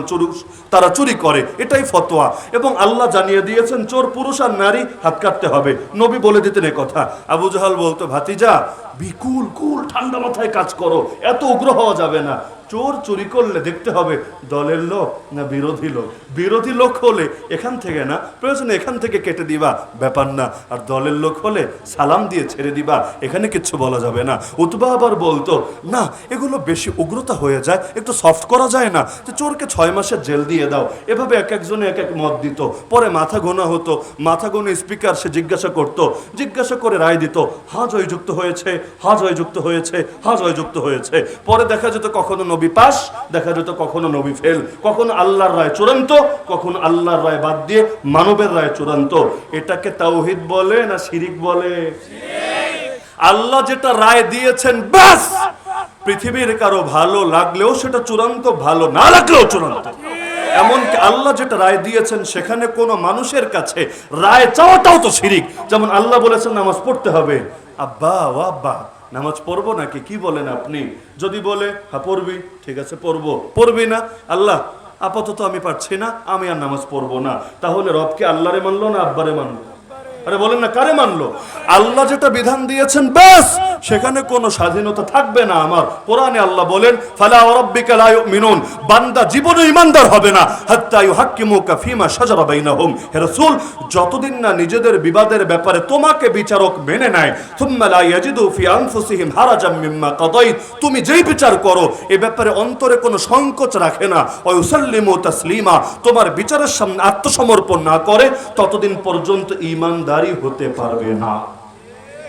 B: তারা চুরি করে, এটাই ফতোয়া। এবং আল্লাহ জানিয়ে দিয়েছেন চোর পুরুষ আর নারী হাত কাটতে হবে, নবী বলে দিতেন এ কথা। আবু জাহাল বলতো, ভাতিজা বিকুল কুল ঠান্ডা মাথায় কাজ করো, এত উগ্র হওয়া যাবে না। চোর চুরি করলে দেখতে হবে দলের লোক না বিরোধী লোক। বিরোধী লোক হলে এখান থেকে না, প্রয়োজনে এখান থেকে কেটে দিবা, ব্যাপার না। আর দলের লোক হলে সালাম দিয়ে ছেড়ে দিবা, এখানে কিচ্ছু বলা যাবে না। উতবা আবার বলতো, না এগুলো বেশি উগ্রতা হয়ে যায়, একটু সফট করা যায় না, যে চোরকে 6 মাসের জেল দিয়ে দাও। এভাবে এক একজনে এক এক মত দিত। পরে মাথা গোনা হতো, মাথা গোনা স্পিকার সে জিজ্ঞাসা করতো, জিজ্ঞাসা করে রায় দিত, হা জয়যুক্ত হয়েছে, হা জয়যুক্ত হয়েছে, হা জয়যুক্ত হয়েছে। পরে দেখা যেত কখনো নবী পাস, দেখা যেত কখনো নবী ফেল, কখনো আল্লাহর রায় চূড়ান্ত, কখনো আল্লাহর রায় বাদ দিয়ে মানবের রায় চূড়ান্ত। এটাকে তাওহীদ বলে না শিরিক বলে? আল্লাহ যেটা রায় দিয়েছেন ব্যাস, পৃথিবীর কারো ভালো লাগলেও সেটা চূড়ান্ত, ভালো না লাগলেও চূড়ান্ত। এমনকি আল্লাহ যেটা রায় দিয়েছেন সেখানে কোনো মানুষের কাছে রায় চাওয়াটাও তো শিরিক। যেমন আল্লাহ বলেছেন নামাজ পড়তে হবে, আব্বা ও আব্বা নামাজ পড়বো নাকি, কি বলেন আপনি? যদি বলে হ্যাঁ পড়বি, ঠিক আছে পড়বো, পড়বি না, আল্লাহ আপাতত আমি পারছি না, আমি আর নামাজ পড়বো না। তাহলে রবকে আল্লাহরে মানলো না আব্বারে মানলো? আরে বলেন না, কারে মানলো? আল্লাহ যেটা বিধান দিয়েছেন ব্যাস, সেখানে কোনো স্বাধীনতা থাকবে না। আমার কোরআনে আল্লাহ বলেন, ফালা ওয়ারাব্বিকা লা ইউমিনুন, বান্দা জীবনে ঈমানদার হবে না হাত্তা ইউহাক্কিমুকা ফীমা শাজারা বাইনাহুম। হে রাসূল, যতদিন না নিজেদের বিবাদের ব্যাপারে তোমাকে বিচারক মেনে নেয়, সুম্মা লা ইয়াজিদু ফি আনফুসিহিম হারাজাম মিম্মা কাদাইত, তুমি যেই বিচার করো এই ব্যাপারে অন্তরে কোনো সংকোচ রাখে না, ওয়া ইউসাল্লিমু তাসলিমা, তোমার বিচারের সামনে আত্মসমর্পণ না করে ততদিন পর্যন্ত ঈমানদারি হতে পারবে না।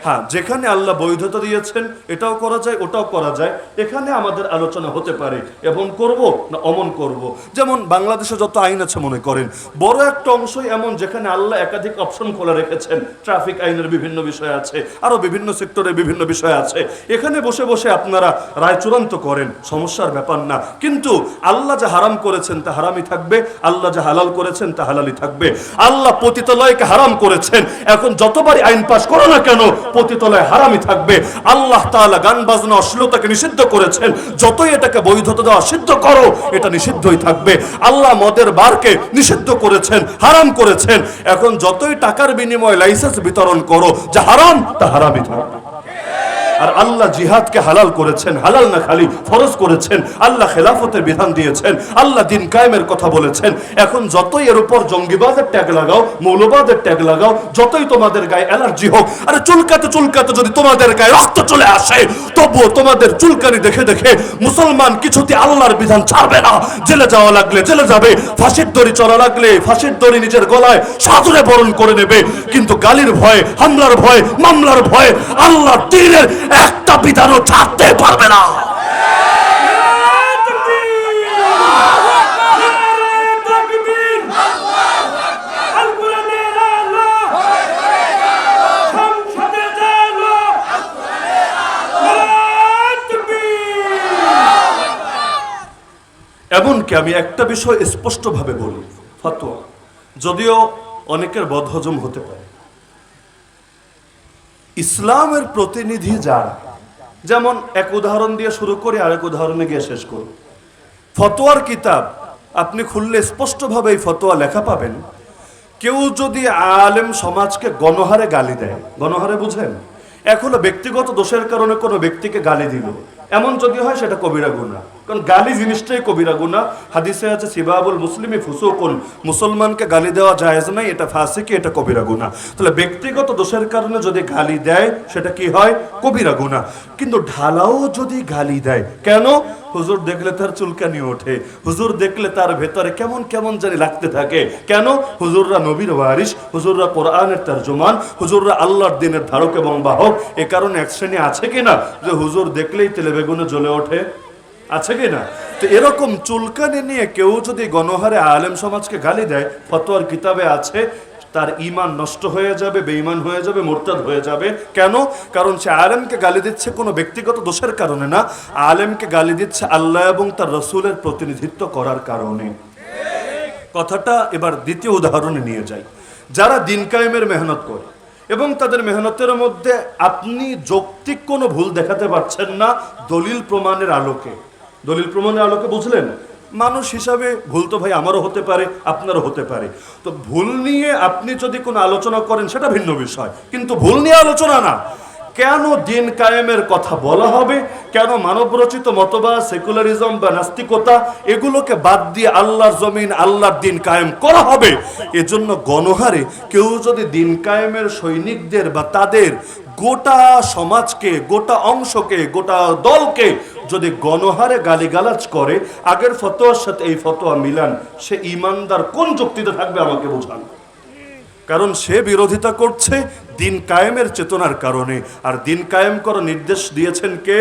B: হ্যাঁ, যেখানে আল্লাহ বৈধতা দিয়েছেন এটাও করা যায়, ওটাও করা যায়, এখানে আমাদের আলোচনা হতে পারে এমন করব না অমন করব। যেমন বাংলাদেশে যত আইন আছে মনে করেন, বড় একটা অংশই এমন যেখানে আল্লাহ একাধিক অপশন খোলা রেখেছেন। ট্রাফিক আইনের বিভিন্ন বিষয় আছে, আরো বিভিন্ন সেক্টরে বিভিন্ন বিষয় আছে। এখানে বসে বসে আপনারা রায় চূড়ান্ত করেন, সমস্যার ব্যাপার না। কিন্তু আল্লাহ যা হারাম করেছেন তা হারামই থাকবে, আল্লাহ যা হালাল করেছেন তা হালালই থাকবে। আল্লাহ পতিতালয়কে হারাম করেছেন, এখন যতবারই আইন পাস করো না কেন পতিতালয় হারামই থাকবে। আল্লাহ তাআলা গান বাজনা অশ্লীলতাকে নিষিদ্ধ করেছেন, যতই এটাকে বৈধতা দেওয়া সিদ্ধ করো এটা নিষিদ্ধই থাকবে। আল্লাহ মদের বারকে নিষিদ্ধ করেছেন, হারাম করেছেন, এখন যতই টাকার বিনিময়ে লাইসেন্স বিতরণ করো, যা হারাম তা হারামই থাকবে। আর আল্লাহ জিহাদকে হালাল করেছেন, হালাল না খালি ফরজ করেছেন। আল্লাহ খেলাফতের বিধান দিয়েছেন, আল্লাহ দিন কায়েমের কথা বলেছেন। এখন যতই এর উপর জঙ্গিবাদের ট্যাগ লাগাও, মৌলবাদের ট্যাগ লাগাও, যতই তোমাদের গায়ে অ্যালার্জি হোক, আরে চুলকাতে চুলকাতে যদি তোমাদের গায়ে রক্ত চলে আসে, তবুও তোমাদের চুলকানি দেখে দেখে মুসলমান কিছুতে আল্লাহর বিধান ছাড়বে না। জেলে যাওয়া লাগলে জেলে যাবে, ফাঁসির দড়ি চলা লাগলে ফাঁসির দড়ি নিজের গলায় সাদরে বরণ করে নেবে। কিন্তু গালির ভয়ে, হামলার ভয়ে, মামলার ভয়ে আল্লাহর দ্বীনের একটা বিধানও ছাড়তে পারবে না। এমনকি আমি একটা বিষয় স্পষ্টভাবে বলি, ফতোয়া যদিও অনেকের বদহজম হতে পারে, ইসলামের প্রতিনিধি যারা, যেমন এক উদাহরণ দিয়ে শুরু করি আরেক উদাহরণে গিয়ে শেষ করি। ফতোয়ার কিতাব আপনি খুললে স্পষ্টভাবে এই ফতোয়া লেখা পাবেন। কেউ যদি আলেম সমাজকে গণহারে গালি দেয়, গণহারে বুঝেন, এখন ব্যক্তিগত দোষের কারণে কোনো ব্যক্তিকে গালি দিল, এমন যদি হয় সেটা কবিরা গুনাহ। কারণ গালি জিনিসটাই কবিরা গুনাহ। হাদিসে আছে সিবাবুল মুসলিমি ফুসুকুন, মুসলমানকে গালি দেওয়া জায়েজ নাই, এটা ফাসিকি, এটা কবিরা গুনাহ। তাহলে ব্যক্তিগত দোষের কারণে যদি গালি দেয় সেটা কি হয়? কবিরা গুনাহ। কিন্তু ঢালাও যদি গালি দেয়, কেন? হুজুর দেখলে তার চুলকানি ওঠে, হুজুর দেখলে তার ভেতরে কেমন কেমন জানি লাগতে থাকে, কেন? হুজুররা নবীর ওয়ারিস, হুজুররা কোরআনের তরজমান, হুজুররা আল্লাহর দ্বীনের ধারক এবং বাহক। এ কারণে এক শ্রেণী আছে কিনা যে হুজুর দেখলেই তেলে বেগুনে জ্বলে ওঠে, আছে কিনা? তো এরকম চুলকানি নিয়ে কেউ যদি গণহারে আলেম সমাজকে গালি দেয়, ফতোয়ার কিতাবে আছে তার ঈমান নষ্ট হয়ে যাবে, বেঈমান হয়ে যাবে, মুরতাদ হয়ে যাবে। কেন? কারণ সে আলেমকে গালি দিচ্ছে কোনো ব্যক্তিগত দোষের কারণে না, আলেমকে গালি দিচ্ছে আল্লাহ এবং তার রসুলের প্রতিনিধিত্ব করার কারণে। কথাটা এবার দ্বিতীয় উদাহরণে নিয়ে যাই। যারা দিন কায়েমের মেহনত করে এবং তাদের মেহনতের মধ্যে আপনি যৌক্তিক কোনো ভুল দেখাতে পারছেন না দলিল প্রমাণের আলোকে, দলিল প্রমাণের আলোকে, বুঝলেন? মানুষ হিসাবে ভুল তো ভাই আমারও হতে পারে, আপনারও হতে পারে। তো ভুল নিয়ে আপনি যদি কোনো আলোচনা করেন সেটা ভিন্ন বিষয়, কিন্তু ভুল নিয়ে আলোচনা না। কেন দিন কায়েমের কথা বলা হবে? কেন মানবরচিত মতবাদ, সেকুলারিজম বা নাস্তিকতা এগুলোকে বাদ দিয়ে আল্লাহর জমিন, আল্লাহর দিন কায়েম করা হবে? এজন্য গণহারে কেউ যদি দিন কায়েমের সৈনিকদের বা তাদের গোটা সমাজকে, গোটা অংশকে, গোটা দলকে যদি গণহারে গালিগালাজ করে, আগের ফতোয়ার সাথে এই ফতোয়া মিলান, সে ঈমানদার কোন যুক্তিতে থাকবে আমাকে বোঝান। কারণ সে বিরোধিতা করছে দিন কায়েমের চেতনার কারণে। আর দিন কায়েম করার নির্দেশ দিয়েছেন কে?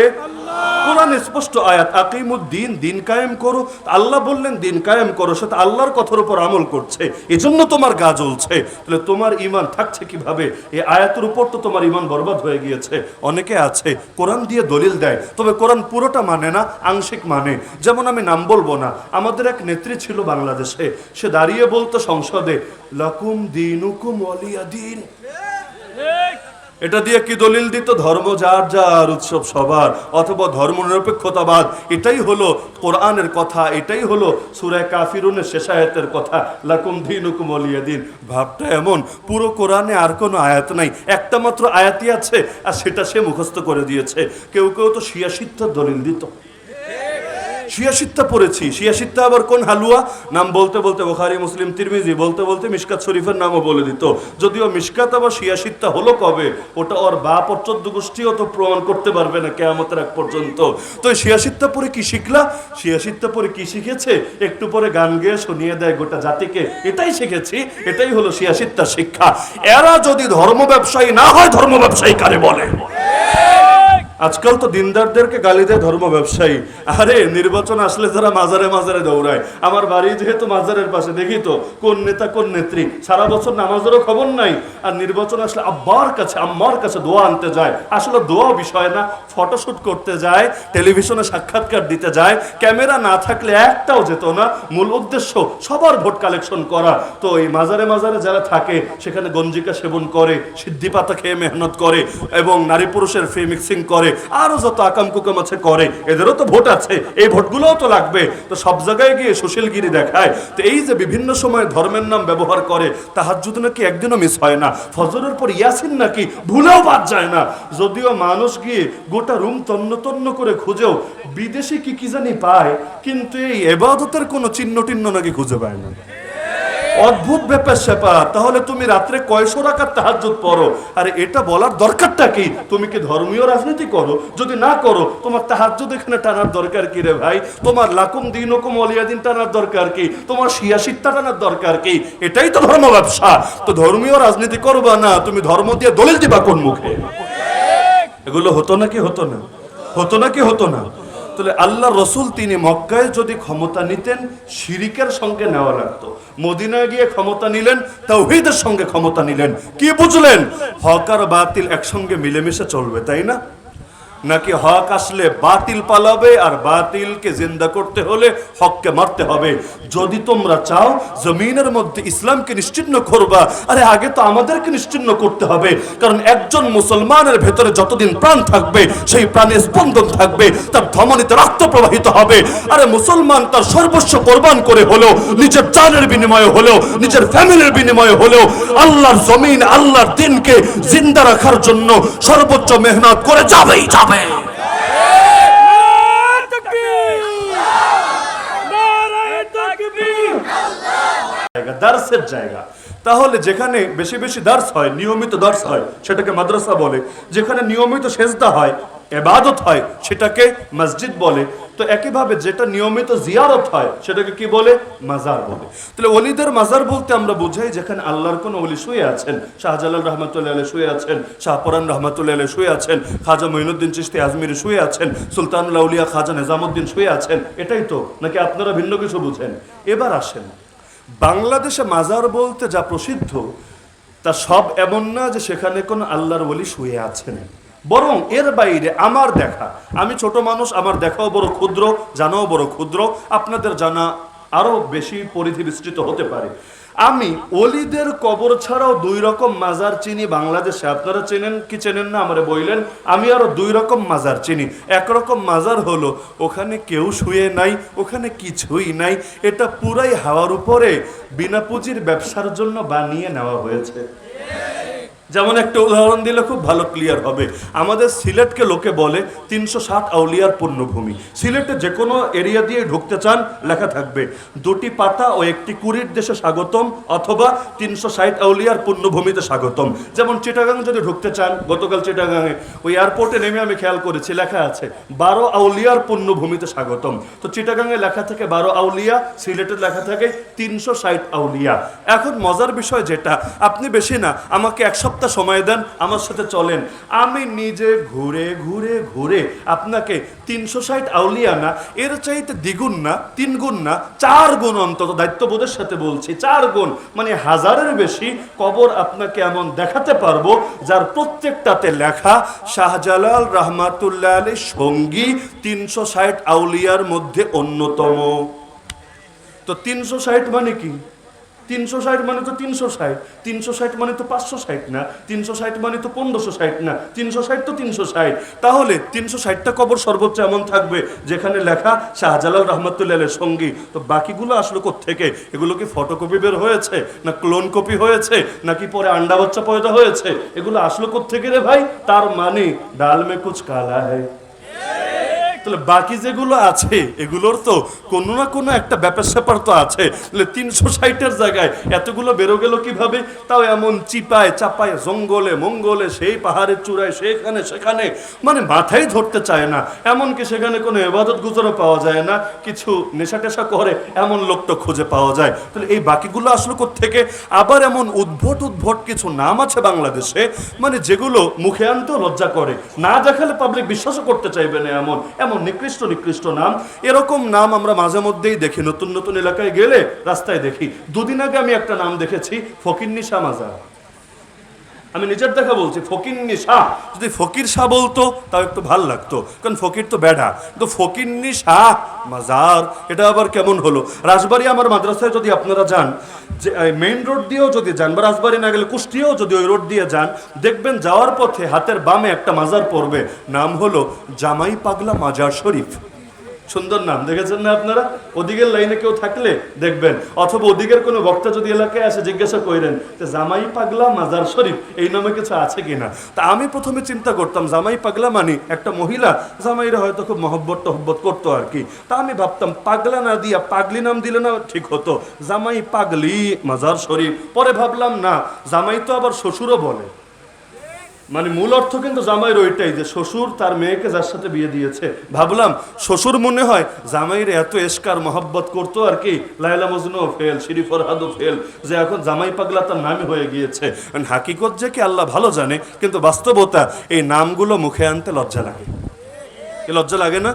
B: কোরআন স্পষ্ট আয়াত, আকিমুদ্দিন, দিন কায়েম করো। আল্লাহ বললেন দিন কায়েম করো, সেটা আল্লাহর কথার উপর আমল করছে, এজন্য তোমার গা জ্বলছে। তাহলে তোমার ঈমান থাকছে কিভাবে? এই আয়াতের উপর তো তোমার ঈমান বরবাদ হয়ে গিয়েছে। অনেকে আছে কোরআন দিয়ে দলিল দেয়, তবে কোরআন পুরোটা মানে না, আংশিক মানে। যেমন আমি নাম বলবো না, আমাদের এক নেত্রী ছিল বাংলাদেশে, সে দাঁড়িয়ে বলতো সংসদে, লাকুম দীনুকুম ওয়ালিয়া দীন। এটা দিয়ে কি দলিল দিত? ধর্ম যার যার, উৎসব সবার, অথবা ধর্মনিরপেক্ষতাবাদ। এটাই হলো কোরআনের কথা, এটাই হলো সূরা কাফিরুনের শেষ আয়াতের কথা, লাকুম দীনুকুম ওয়ালিয়া দীন। ভাবটা এমন, পুরো কোরআনে আর কোনো আয়াত নাই, একটা মাত্র আয়াতই আছে, আর সেটা সে মুখস্থ করে দিয়েছে। কেউ কেউ তো ৮৬টা দলিল দিত। শিয়াশিত্তা পড়েছি। শিয়াশিত্তা আবার কোন হালুয়া? নাম বলতে বলতে বুখারী, মুসলিম, তিরমিজি বলতে বলতে মিশকাত শরীফের নামও বলে দিত। যদিও মিশকাত আবার শিয়াশিত্তা হলো কবে, ওটা ওর বাপ ওর 14 গোষ্ঠীও তো প্রমাণ করতে পারবে না কিয়ামতের আগ পর্যন্ত। তো এই শিয়াশিত্তা পরে কি শিখলা? শিয়াশিত্তা পরে কি শিখেছে? একটু পরে গান গেয়ে শুনিয়ে দেয় গোটা জাতিকে, এটাই শিখেছি, এটাই হলো শিয়াশিত্তার শিক্ষা। এরা যদি ধর্ম ব্যবসায়ী না হয়, ধর্ম ব্যবসায়ী কারে বলে? আজকাল তো দিনদারদেরকে গালি দেয় ধর্ম ব্যবসায়ী। আরে নির্বাচন আসলে যারা মাজারে মাজারে দৌড়ায়, আমার বাড়ি যেহেতু মাজারের পাশে, দেখি তো কোন নেতা কোন নেত্রী সারা বছর নামাজেরও খবর নাই, আর নির্বাচন আসলে আব্বার কাছে আম্মার কাছে দোয়া আনতে যায়। আসলে দোয়া বিষয় না, ফটোশুট করতে যায়, টেলিভিশনে সাক্ষাৎকার দিতে যায়, ক্যামেরা না থাকলে একটাও যেত না। মূল উদ্দেশ্য সবার ভোট কালেকশন করা। তো এই মাজারে মাজারে যারা থাকে সেখানে গঞ্জিকা সেবন করে, সিদ্ধি পাতা খেয়ে মেহনত করে এবং নারী পুরুষের ফ্রি মিক্সিং করে, আরো যত আকাম কুকাম আছে করে। এদেরও তো ভোট আছে, এই ভোটগুলোও তো লাগবে। তো সব জায়গায় গিয়ে সুশীলগিরি দেখায়। তো এই যে বিভিন্ন সময় ধর্মের নাম ব্যবহার করে, তাহাজ্জুদ নাকি একদিনও মিস হয় না, ফজরের পর ইয়াসিন নাকি ভুলেও বাদ যায় না। যদিও মানুষ গিয়ে গোটা রুম তন্ন তন্ন করে খুঁজেও বিদেশি কি কি জানি পায়, কিন্তু এই ইবাদতের কোনো চিহ্ন টিহ্ন নাকি খুঁজে পায় না। অদ্ভুত ব্যাপার স্যাপার। তাহলে তুমি রাত্রে কয়শো রাকাত তাহাজ্জুদ পড়ো, আর এটা বলার দরকারটা কি? তুমি কি ধর্মীয় রাজনীতি করো? যদি না করো, তোমার তাহাজ্জুদ এখানে টানার দরকার কি রে ভাই? তোমার লাকুম দিনুকুম ওয়ালিয়াদিন টানার দরকার কি? তোমার শিয়াশিত্তা টানার দরকার কি? এটাই তো ধর্ম ব্যবসা। তো ধর্মীয় রাজনীতি করবা না, তুমি ধর্ম দিয়ে দলিল দিবা কোন মুখে? এগুলো হতো নাকি হতো না? হতো নাকি হতো না? তাহলে আল্লাহ রসুল তিনি মক্কায় যদি ক্ষমতা নিতেন, শিরিকের সঙ্গে নেওয়া লাগতো। মদিনায় গিয়ে ক্ষমতা নিলেন, তাওহীদের সঙ্গে ক্ষমতা নিলেন। কি বুঝলেন? হক আর বাতিল একসঙ্গে মিলেমিশে চলবে, তাই না? নাকি হক আসলে বাতিল পালাবে, আর বাতিলকে জিন্দা করতে হলে হককে মারতে হবে? যদি তোমরা চাও জমিনের মধ্যে ইসলামকে নিশ্চিহ্ন করবা, আরে আগে তো আমাদেরকে নিশ্চিহ্ন করতে হবে। কারণ একজন মুসলমানের ভেতরে যতদিন প্রাণ থাকবে, সেই প্রাণে স্পন্দন থাকবে, তার ধমনীতে রক্ত প্রবাহিত হবে। আরে মুসলমান তার সর্বস্ব কোরবান করে হলেও, নিজের জানের বিনিময়ে হলেও, নিজের ফ্যামিলির বিনিময়ে হলেও আল্লাহর জমিন, আল্লাহর দিনকে জিন্দা রাখার জন্য সর্বোচ্চ মেহনত করে যাবেই যাবে। দার্সের জায়গা। তাহলে যেখানে বেশি বেশি দার্স হয়, নিয়মিত দার্স হয়, সেটাকে মাদ্রাসা বলে। যেখানে নিয়মিত সেজদা হয়, ইবাদত হয়, সেটাকে মসজিদ বলে। তো একইভাবে যেটা নিয়মিত জিয়ারত হয়, সেটাকে কি বলে? মাজার বলে। তাহলে ওলিদের মাজার বলতে আমরা বুঝাই যেখানে আল্লাহর কোন ওলি শুয়ে আছেন। শাহজালাল রহমাতুল্লাহ আলাইহি শুয়ে আছেন, শাহপরান রহমাতুল্লাহ আলাইহি শুয়ে আছেন, খাজা মঈনুদ্দিন চিশতি আজমিরি শুয়ে আছেন, সুলতানুল আউলিয়া খাজা নিজামুদ্দিন শুয়ে আছেন। এটাই তো, নাকি আপনারা ভিন্ন কিছু বুঝেন? এবার আসেন, বাংলাদেশে মাজার বলতে যা প্রসিদ্ধ, তা সব এমন না যে সেখানে কোন আল্লাহর ওলি শুয়ে আছেন। বরং এর বাইরে আমার দেখা, আমি ছোট মানুষ, আমার দেখাও বড় ক্ষুদ্র, জানাও বড় ক্ষুদ্র, আপনাদের জানা আরো বেশি পরিধি বিস্তৃত হতে পারে। আমি ওলিদের কবর ছাড়াও 2 রকম মাজার চিনি বাংলাদেশে। আপনারা চেনেন কি চেনেন না আমারে বললেন। আমি আরো 2 রকম মাজার চিনি। একরকম মাজার হলো ওখানে কেউ শুয়ে নাই, ওখানে কিছুই নাই, এটা পুরাই হাওয়ার উপরে বিনা পুঁজির ব্যবসার জন্য বানিয়ে নেওয়া হয়েছে। যেমন একটা উদাহরণ দিলে খুব ভালো ক্লিয়ার হবে। আমাদের সিলেটকে লোকে বলে 360 আউলিয়ার পুণ্যভূমি। সিলেটে যে কোনো এরিয়া দিয়ে ঢুকতে চান, লেখা থাকবে 2টি পাতা ও 1টি কুড়ির দেশে স্বাগতম, অথবা 360 আউলিয়ার পুণ্যভূমিতে স্বাগতম। যেমন চিটাগাং যদি ঢুকতে চান, গতকাল চিটাগাংয়ে ওই এয়ারপোর্টে নেমে আমি খেয়াল করেছি লেখা আছে 12 আউলিয়ার পুণ্যভূমিতে স্বাগতম। তো চিটাগাংয়ে লেখা থাকে 12 আউলিয়া, সিলেটে লেখা থাকে 360 আউলিয়া। এখন মজার বিষয় যেটা, আপনি বেশি না, আমাকে এক সপ্তাহ সময় দেন, আমার সাথে চলেন, আমি নিজে ঘুরে ঘুরে ঘুরে আপনাকে 360 আউলিয়া না, এর চাইতে দ্বিগুণ না, 3 গুণ না, 4 গুণ, অন্তত দায়িত্ববোধের সাথে বলছি 4 গুণ, মানে 1000-এর বেশি কবর আপনাকে এমন দেখাতে পারবো যার প্রত্যেকটাতে লেখা শাহজালাল রহমাতুল্লাহ আলাইহির সঙ্গী 360 আউলিয়ার মধ্যে অন্যতম। তো 360 মানে কি? 360 মানে তো 360, 360 মানে তো 560 না, 360 মানে তো 1560 না, 360 তো 360। তাহলে 360টা কবর সর্বোচ্চ এমন থাকবে যেখানে লেখা শাহজালাল রহমাতুল্লাহ আলাইহির সঙ্গী। তো বাকিগুলো আসলো কোত্থেকে? এগুলো কি ফটোকপি বের হয়েছে, না ক্লোন কপি হয়েছে, নাকি পরে আন্ডা বাচ্চা পয়দা হয়েছে? এগুলো আসলো কোত্থেকে রে ভাই? তার মানে ডাল মে কুছ কালা হ্যায়। তাহলে বাকি যেগুলো আছে এগুলোর তো কোনো না কোনো একটা ব্যাপার স্যাপার তো আছে। তাহলে 360-এর জায়গায় এতগুলো বেরো গেল কিভাবে? তাও এমন চিপায় চাপায় জঙ্গলে মঙ্গলে, সেই পাহাড়ের চূড়ায়, সেখানে সেখানে, মানে মাথায় ধরতে চায় না। এমনকি সেখানে কোনো ইবাদত গুজরও পাওয়া যায় না, কিছু নেশা টেশা করে এমন লোক তো খুঁজে পাওয়া যায়। তাহলে এই বাকিগুলো আসলো কোত্থেকে? আবার এমন উদ্ভট উদ্ভট কিছু নাম আছে বাংলাদেশে, মানে যেগুলো মুখে আনতেও লজ্জা করে, না দেখালে পাবলিক বিশ্বাসও করতে চাইবে না, এমন এমন নিকৃষ্ট নিকৃষ্ট নাম। এরকম নাম আমরা মাঝে মধ্যেই দেখি, নতুন নতুন এলাকায় গেলে রাস্তায় দেখি। দুদিন আগে আমি একটা নাম দেখেছি, ফকিন্নি শাহ মাজার। আমি নিজের দেখা বলছি, ফকিন্নি শাহ। যদি ফকির শাহ বলতো তাও একটু ভাল লাগতো, কারণ ফকির তো বেড়া, কিন্তু ফকিন্নি শাহ মাজার এটা আবার কেমন হলো? রাজবাড়ী আমার মাদ্রাসায় যদি আপনারা যান, যে মেইন রোড দিয়েও যদি যান, বা রাজবাড়ী না গেলে কুষ্টিয়াও যদি ওই রোড দিয়ে যান, দেখবেন যাওয়ার পথে হাতের বামে একটা মাজার পড়বে, নাম হলো জামাই পাগলা মাজার শরীফ। সুন্দর নাম, দেখেছেন না আপনারা? ওদিকের লাইনে কেউ থাকলে দেখবেন, অথবা ওদিকের কোনো বক্তা যদি এলাকায় আসে জিজ্ঞাসা করেন যে জামাই পাগলা মাজার শরীফ এই নামে কিছু আছে কিনা। তা আমি প্রথমে চিন্তা করতাম জামাই পাগলা মানে একটা মহিলা, জামাইরা হয়তো খুব মহব্বত টহব্বত করতো আর কি। তা আমি ভাবতাম পাগলা না দিয়া পাগলি নাম দিলে না ঠিক হতো, জামাই পাগলি মাজার শরীফ। পরে ভাবলাম না, জামাই তো আবার শ্বশুরও বলে, মানে মূল অর্থ কিন্তু জামাইয়ের ওইটাই যে শ্বশুর তার মেয়েকে যার সাথে বিয়ে দিয়েছে। ভাবলাম শ্বশুর মনে হয় জামাইয়ের এত এসকার মহব্বত করতো আর কি, Laila Majnu fail, Siri ফরহাদও fail, যে এখন জামাই পাগলা তার নামে হয়ে গিয়েছে। হাকিকত যে কি আল্লাহ ভালো জানে, কিন্তু বাস্তবতা এই নামগুলো মুখে আনতে লজ্জা লাগে। কি লজ্জা লাগে না?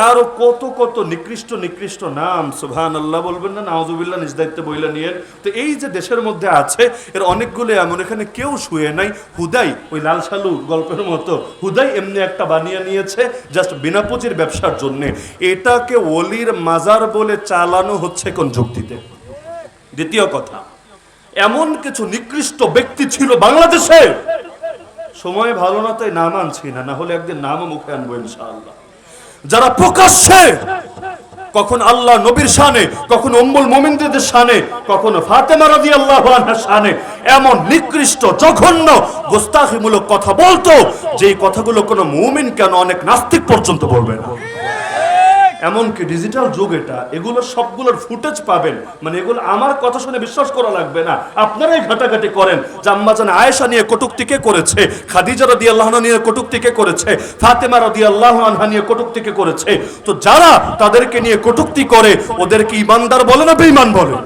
B: আরো কত কত নিকৃষ্ট নিকৃষ্ট নাম, সুবহানাল্লাহ বলবেন না, নাউজুবিল্লাহ, নিজ দায়িত্বে বইলা নিয়েন। তো এই যে দেশের মধ্যে আছে এর অনেকগুলো এমন, এখানে কেউ শুয়ে নাই, হুদাই ওই লাল সালু গল্পের মতো হুদাই এমনি একটা বানিয়ে নিয়েছে জাস্ট বিনা পুঁজির ব্যবসার জন্যে। এটাকে ওলির মাজার বলে চালানো হচ্ছে কোন যুক্তিতে? দ্বিতীয় কথা, এমন কিছু নিকৃষ্ট ব্যক্তি ছিল বাংলাদেশে, সময় ভালো না তাই নাম আনছি না, না হলে একদিন নামও মুখে আনবো ইনশাআল্লাহ, যারা প্রকাশ্যে কখন আল্লাহ নবীর শানে, কখন উম্মুল মুমিনদের শানে, কখনো ফাতেমা রাদিয়াল্লাহু আনহার শানে এমন নিকৃষ্ট জঘন্য গোস্তাখিমূলক কথা বলতো, যেই কথাগুলো কোনো মুমিন কেন অনেক নাস্তিক পর্যন্ত বলবে না। এমনকি ডিজিটাল যুগ এটা, এগুলো সবগুলোর ফুটেজ পাবেন, মানে এগুলো আমার কথা শুনে বিশ্বাস করা লাগবে না, আপনারাই ঘাটাঘাটি করেন। আম্মা জান আয়েশা নিয়ে কটূক্তি কে করেছে, খাদিজা রাদিয়াল্লাহু আনহা নিয়ে কটূক্তি কে করেছে, ফাতেমা রাদিয়াল্লাহু আনহা নিয়ে কটূক্তি কে করেছে। তো যারা তাদেরকে নিয়ে কটূক্তি করে ওদেরকে ইমানদার বলে না বেঈমান বলে?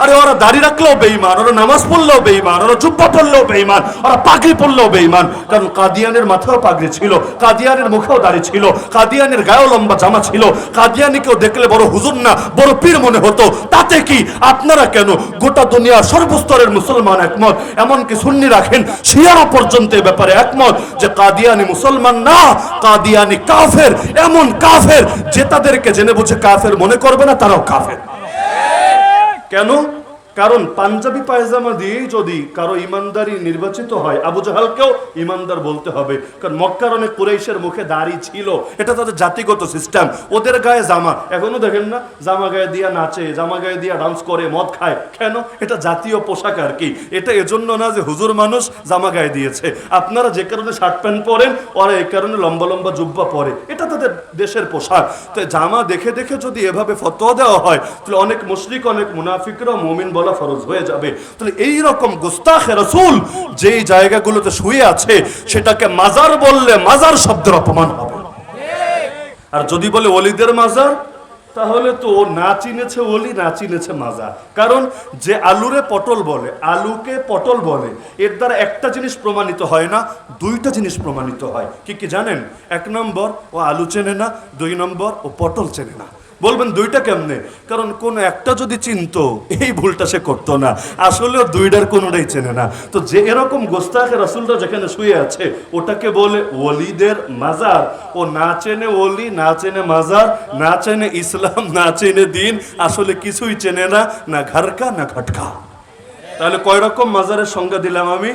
B: আরে ওরা দাড়ি রাখলেও বেঈমান, ওরা নামাজ পড়লেও বেঈমান, ওরা জুব্বা পড়লেও বেঈমান, ওরা পাগড়ি পড়লেও বেঈমান। কারণ কাদিয়ানের মাথাও পাগড়ি ছিল, কাদিয়ানের মুখেও দাড়ি ছিল, কাদিয়ানের গায়েও লম্বা জামা ছিল, কাদিয়ানিকেও দেখলে বড় হুজুর না বড় পীর মনে হতো। তাতে কি? আপনারা কেন? গোটা দুনিয়ার সর্বস্তরের মুসলমান একমত, এমনকি সুন্নি রাখেন শিয়ারা পর্যন্ত এ ব্যাপারে একমত যে কাদিয়ানি মুসলমান না, কাদিয়ানি কাফের। এমন কাফের যে তাদেরকে জেনে বুঝে কাফের মনে করবে না, তারাও কাফের। কেন? কারণ পাঞ্জাবি পায়জামা দিয়েই যদি কারো ইমানদারি নির্বাচিত হয়, আবু জাহালকেও ইমানদার বলতে হবে, কারণ মক্কার অনেক কুরাইশের মুখে দাড়ি ছিল, এটা তাদের জাতিগত সিস্টেম। ওদের গায়ে জামা, এখনো দেখেন না জামা গায়ে দিয়া নাচে, জামা গায়ে দিয়া ডান্স করে, মদ খায়, কেন? এটা জাতীয় পোশাক আর কি। এটা এজন্য না যে হুজুর মানুষ জামা গায়ে দিয়েছে, আপনারা যে কারণে শার্ট প্যান্ট পরেন, ওরা এই কারণে লম্বা লম্বা জুব্বা পরে, এটা তাদের দেশের পোশাক। তো জামা দেখে দেখে যদি এভাবে ফতোয়া দেওয়া হয়, তাহলে অনেক মুশরিক অনেক মুনাফিকরা মুমিন বলা ফরজ হয়ে যাবে। তাহলে এই রকম গোস্তাখে রাসূল যেই জায়গাগুলোতে শুয়ে আছে, সেটাকে মাজার বললে মাজার শব্দের অপমান হবে। আর যদি বলে ওলিদের মাজার, তাহলে তো ও না চিনেছে ওলি, না চিনেছে মাজার। কারণ যে আলুরে পটল বলে, আলুকে পটল বলে, এর দ্বারা একটা জিনিস প্রমাণিত হয় না, দুইটা জিনিস প্রমাণিত হয়। কি কি জানেন? 1 নম্বর, ও আলু চেনে না, 2 নম্বর, ও পটল চেনে না। বলবেন দুইটা কেমনে? কারণ কোন একটা যদি চিনতো এই ভুলটা সে করতো না, আসলেও দুইটার কোনোটাই চেনে না। তো যে এরকম গোস্তাখে রাসূলরা যেখানে শুয়ে আছে, ওটাকে বলে ওলিদের মাজার। ও না চেনে ওলি, না চেনে মাজার, না চেনে ইসলাম, না চেনে দিন, আসলে কিছুই চেনে না, না ঘরকা না ঘটকা। তাহলে কয় রকম মাজারের সংজ্ঞা দিলাম আমি?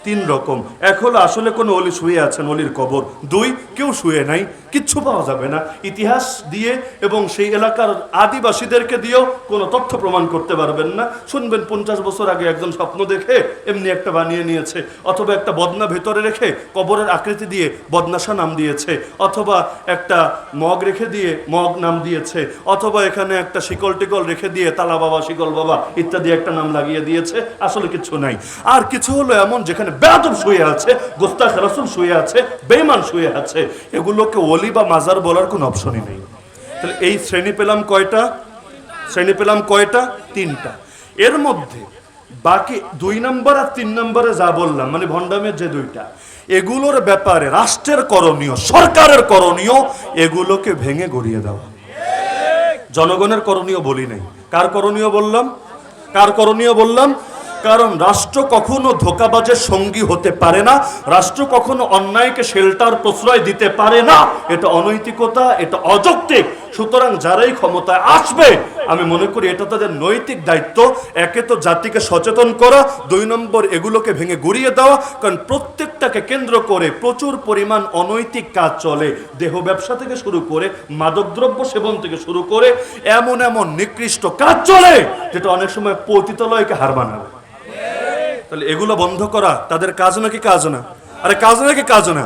B: তিন রকম। এক হলো আসলে কোনো অলি শুয়ে আছেন, অলির কবর। দুই, কেউ শুয়ে নাই, কিচ্ছু পাওয়া যাবে না, ইতিহাস দিয়ে এবং সেই এলাকার আদিবাসীদেরকে দিয়েও কোনো তথ্য প্রমাণ করতে পারবেন না। শুনবেন 50 বছর আগে একজন স্বপ্ন দেখে এমনি একটা বানিয়ে নিয়েছে, অথবা একটা বদনা ভেতরে রেখে কবরের আকৃতি দিয়ে বদনাশা নাম দিয়েছে, অথবা একটা মগ রেখে দিয়ে মগ নাম দিয়েছে, অথবা এখানে একটা শিকল টিকল রেখে দিয়ে তালা বাবা, শিকল বাবা ইত্যাদি একটা নাম লাগিয়ে দিয়েছে। আসলে কিছু নাই। আর কিছু হলো এমন যেখানে বেয়াদব শুয়ে আছে, গোস্তাখ রাসূল শুয়ে আছে, বেঈমান শুয়ে আছে, এগুলোকে ওলি বা মাজার বলার কোনো অপশনই নেই। তাহলে এই শ্রেণী পেলাম কয়টা? শ্রেণী পেলাম কয়টা? তিনটা। এর মধ্যে বাকি 2 নম্বর আর 3 নম্বরে যা বললাম, মানে ভণ্ডামের যে দুইটা, এগুলোর ব্যাপারে রাষ্ট্রের করণীয়, সরকারের করণীয় এগুলোকে ভেঙে গড়িয়ে দেওয়া। জনগণের করণীয় বলি নাই। কার করণীয় বললাম? কার করণীয় বললাম? কারণ রাষ্ট্র কখনো ধোঁকাবাজের সঙ্গী হতে পারে না, রাষ্ট্র কখনো অন্যায়কে শেল্টার প্রশ্রয় দিতে পারে না। এটা অনৈতিকতা, এটা অযৌক্তিক। সুতরাং যারাই ক্ষমতায় আসবে, আমি মনে করি এটা তাদের নৈতিক দায়িত্ব, একে তো জাতিকে সচেতন করা, 2 নম্বর এগুলোকে ভেঙে গুড়িয়ে দেওয়া। কারণ প্রত্যেকটাকে কেন্দ্র করে প্রচুর পরিমাণ অনৈতিক কাজ চলে, দেহ ব্যবসা থেকে শুরু করে মাদকদ্রব্য সেবন থেকে শুরু করে এমন এমন নিকৃষ্ট কাজ চলে যেটা অনেক সময় পতিতালয়কে হার মানাবে। তাহলে এগুলো বন্ধ করা তাদের কাজ নাকি কাজ না? আরে কাজ নাকি কাজ না?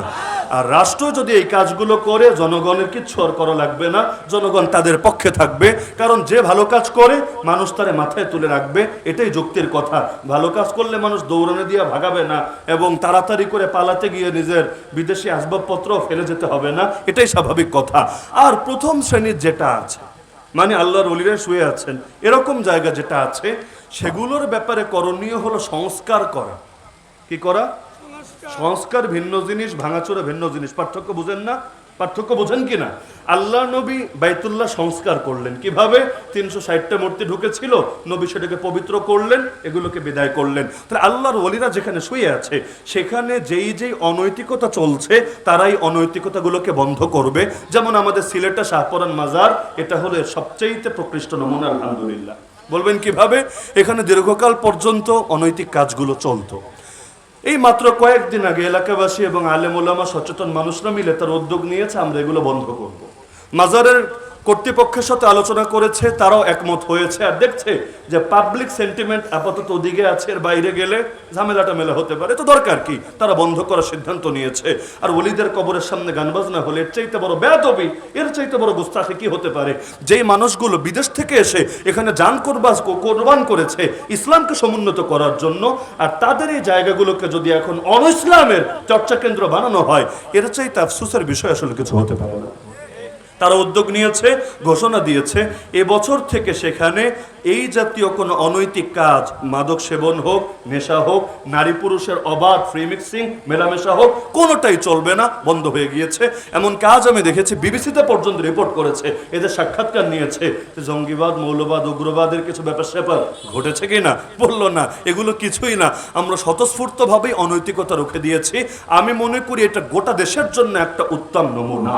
B: আর রাষ্ট্র যদি এই কাজগুলো করে, জনগণের কিচ্ছু আর করা লাগবে না, জনগণ তাদের পক্ষে থাকবে। কারণ যে ভালো কাজ করে মানুষ তারে মাথায় তুলে রাখবে, এটাই যুক্তির কথা। ভালো কাজ করলে মানুষ দৌড়ানো দিয়ে ভাগাবে না, এবং তাড়াতাড়ি করে পালাতে গিয়ে নিজের বিদেশি আসবাবপত্র ফেলে যেতে হবে না, এটাই স্বাভাবিক কথা। আর প্রথম শ্রেণীর যেটা আছে, মানে আল্লাহর ওলিরা শুয়ে আছেন এরকম জায়গা যেটা আছে, সেগুলোর ব্যাপারে করণীয় হলো সংস্কার করা। কি করা? সংস্কার ভিন্ন জিনিস, ভাঙাচোরা ভিন্ন জিনিস। পার্থক্য বুঝেন না? পার্থক্য বোঝেন কিনা? আল্লাহ নবী বাইতুল্লাহ সংস্কার করলেন কিভাবে? 360টা মূর্তি ঢুকেছিল, নবী সেটাকে পবিত্র করলেন, এগুলোকে বিদায় করলেন। তাহলে আল্লাহর ওলিরা যেখানে শুয়ে আছে, সেখানে যেই যেই অনৈতিকতা চলছে তারাই অনৈতিকতাগুলোকে বন্ধ করবে। যেমন আমাদের সিলেটে শাহপরান মাজার, এটা হলো সবচেয়ে প্রকৃষ্ট নমুনা। আলহামদুলিল্লাহ। বলবেন কিভাবে? এখানে দীর্ঘকাল পর্যন্ত অনৈতিক কাজগুলো চলতো। এই মাত্র কয়েকদিন আগে এলাকাবাসী এবং আলেম ওলামা সচেতন মানুষরা মিলে তার উদ্যোগ নিয়েছে, আমরা এগুলো বন্ধ করব। মাজারের কর্তৃপক্ষের সাথে আলোচনা করেছে, তারাও একমত হয়েছে। আর দেখছে যে পাবলিক সেন্টিমেন্ট আপাতত ওদিকে আছে, এর বাইরে গেলে ঝামেলাটা মেলা হতে পারে, তো দরকার কি, তারা বন্ধ করার সিদ্ধান্ত নিয়েছে। আর ওলিদের কবরের সামনে গান বাজনা হলে এর চাইতে বড় বেয়াদবি, এর চাইতে বড় গুস্তাখি কি হতে পারে? যেই মানুষগুলো বিদেশ থেকে এসে এখানে জান কোরবান করেছে ইসলামকে সমুন্নত করার জন্য, আর তাদের এই জায়গাগুলোকে যদি এখন অন-ইসলামের চর্চা কেন্দ্র বানানো হয়, এর চাইতে আফসোসের বিষয় আসলে কিছু হতে পারে না। তারা উদ্যোগ নিয়েছে, ঘোষণা দিয়েছে, এবছর থেকে সেখানে এই জাতীয় কোনো অনৈতিক কাজ, মাদক সেবন হোক, নেশা হোক, নারী পুরুষের অবাধ ফ্রি মিক্সিং, মেলামেশা হোক, কোনোটাই চলবে না, বন্ধ হয়ে গিয়েছে। এমন কাজ আমি দেখেছি, বিবিসিতে পর্যন্ত রিপোর্ট করেছে, এদের সাক্ষাৎকার নিয়েছে, জঙ্গিবাদ, মৌলবাদ, উগ্রবাদের কিছু ব্যাপার স্যাপার ঘটেছে কি না, বললো না, এগুলো কিছুই না, আমরা স্বতঃস্ফূর্তভাবেই অনৈতিকতা রুখে দিয়েছি। আমি মনে করি এটা গোটা দেশের জন্য একটা উত্তম নমুনা।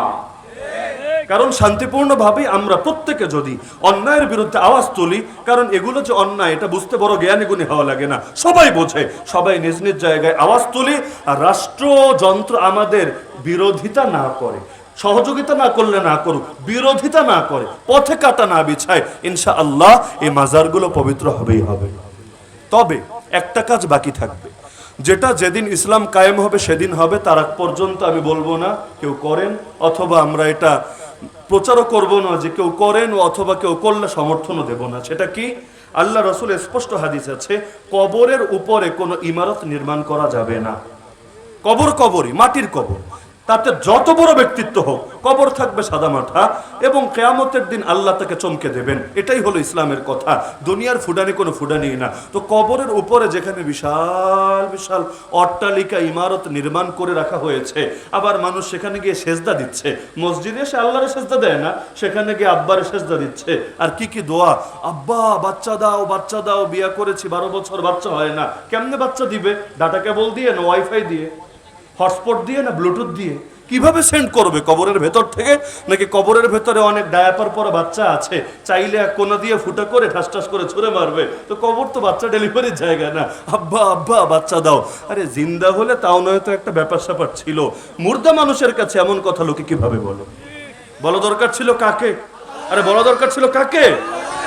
B: কারণ শান্তিপূর্ণভাবে আমরা প্রত্যেকে যদি অন্যায়ের বিরুদ্ধে আওয়াজ তুলি, কারণ এগুলো যে অন্যায় এটা বুঝতে বড় জ্ঞানী গুণী হওয়া লাগে না, সবাই বোঝে, সবাই নিজ নিজ জায়গায় আওয়াজ তুলি, আর রাষ্ট্রযন্ত্র আমাদের বিরোধিতা না করে, সহযোগিতা না করলে না করুক, বিরোধিতা না করে, পথে কাটা না বিছায়, ইনশাআল্লাহ এই মাজারগুলো পবিত্র হবেই হবে। তবে একটা কাজ বাকি থাকবে, যেটা যেদিন ইসলাম কায়েম হবে সেদিন হবে, তার আগ পর্যন্ত আমি বলবো না কেউ করেন, অথবা আমরা এটা প্রচারও করব না যে কেউ করেন, অথবা কেউ করলে সমর্থনও দেব না। সেটা কি? আল্লাহ রাসূল স্পষ্ট হাদিস আছে, কবরের উপরে কোনো ইমারত নির্মাণ করা যাবে না। কবরই, মাটির কবর, তাতে যত বড় ব্যক্তিত্ব হোক, কবর থাকবে সাদামাঠা, এবং কিয়ামতের দিন আল্লাহ তাকে চমকে দেবেন। এটাই হলো ইসলামের কথা। দুনিয়ার ফুডানি কোনো ফুডানি না। তো কবরের উপরে যেখানে বিশাল বিশাল অট্টালিকা, ইমারত নির্মাণ করে রাখা হয়েছে, আবার মানুষ সেখানে গিয়ে সেজদা দিচ্ছে। মসজিদে এসে আল্লাহরে সেজদা দেয় না, সেখানে গিয়ে আব্বারে সেজদা দিচ্ছে। আর কি কি দোয়া, আব্বা বাচ্চা দাও, বাচ্চা দাও, বিয়া করেছি 12 বছর বাচ্চা হয় না। কেমনে বাচ্চা দিবে? ডাটা কেবল দিয়ে না ওয়াইফাই দিয়ে, হটস্পট দিয়ে না ব্লুটুথ দিয়ে? কিভাবে সেন্ড করবে? কবরের ভেতর থেকে? নাকি কবরের ভেতরে অনেক ডায়াপার পরা বাচ্চা আছে, চাইলে এক কোনা দিয়ে ফুটা করে ঠাস ঠাস করে ছুঁড়ে মারবে? তো কবর তো বাচ্চা ডেলিভারির জায়গা না। আব্বা আব্বা বাচ্চা দাও। আরে জিন্দা হলে তাও নয়তো একটা ব্যাপার স্যাপার ছিল, মুর্দা মানুষের কাছে এমন কথা লোকে কিভাবে বলে? বলা দরকার ছিল কাকে? আরে বলা দরকার ছিল কাকে?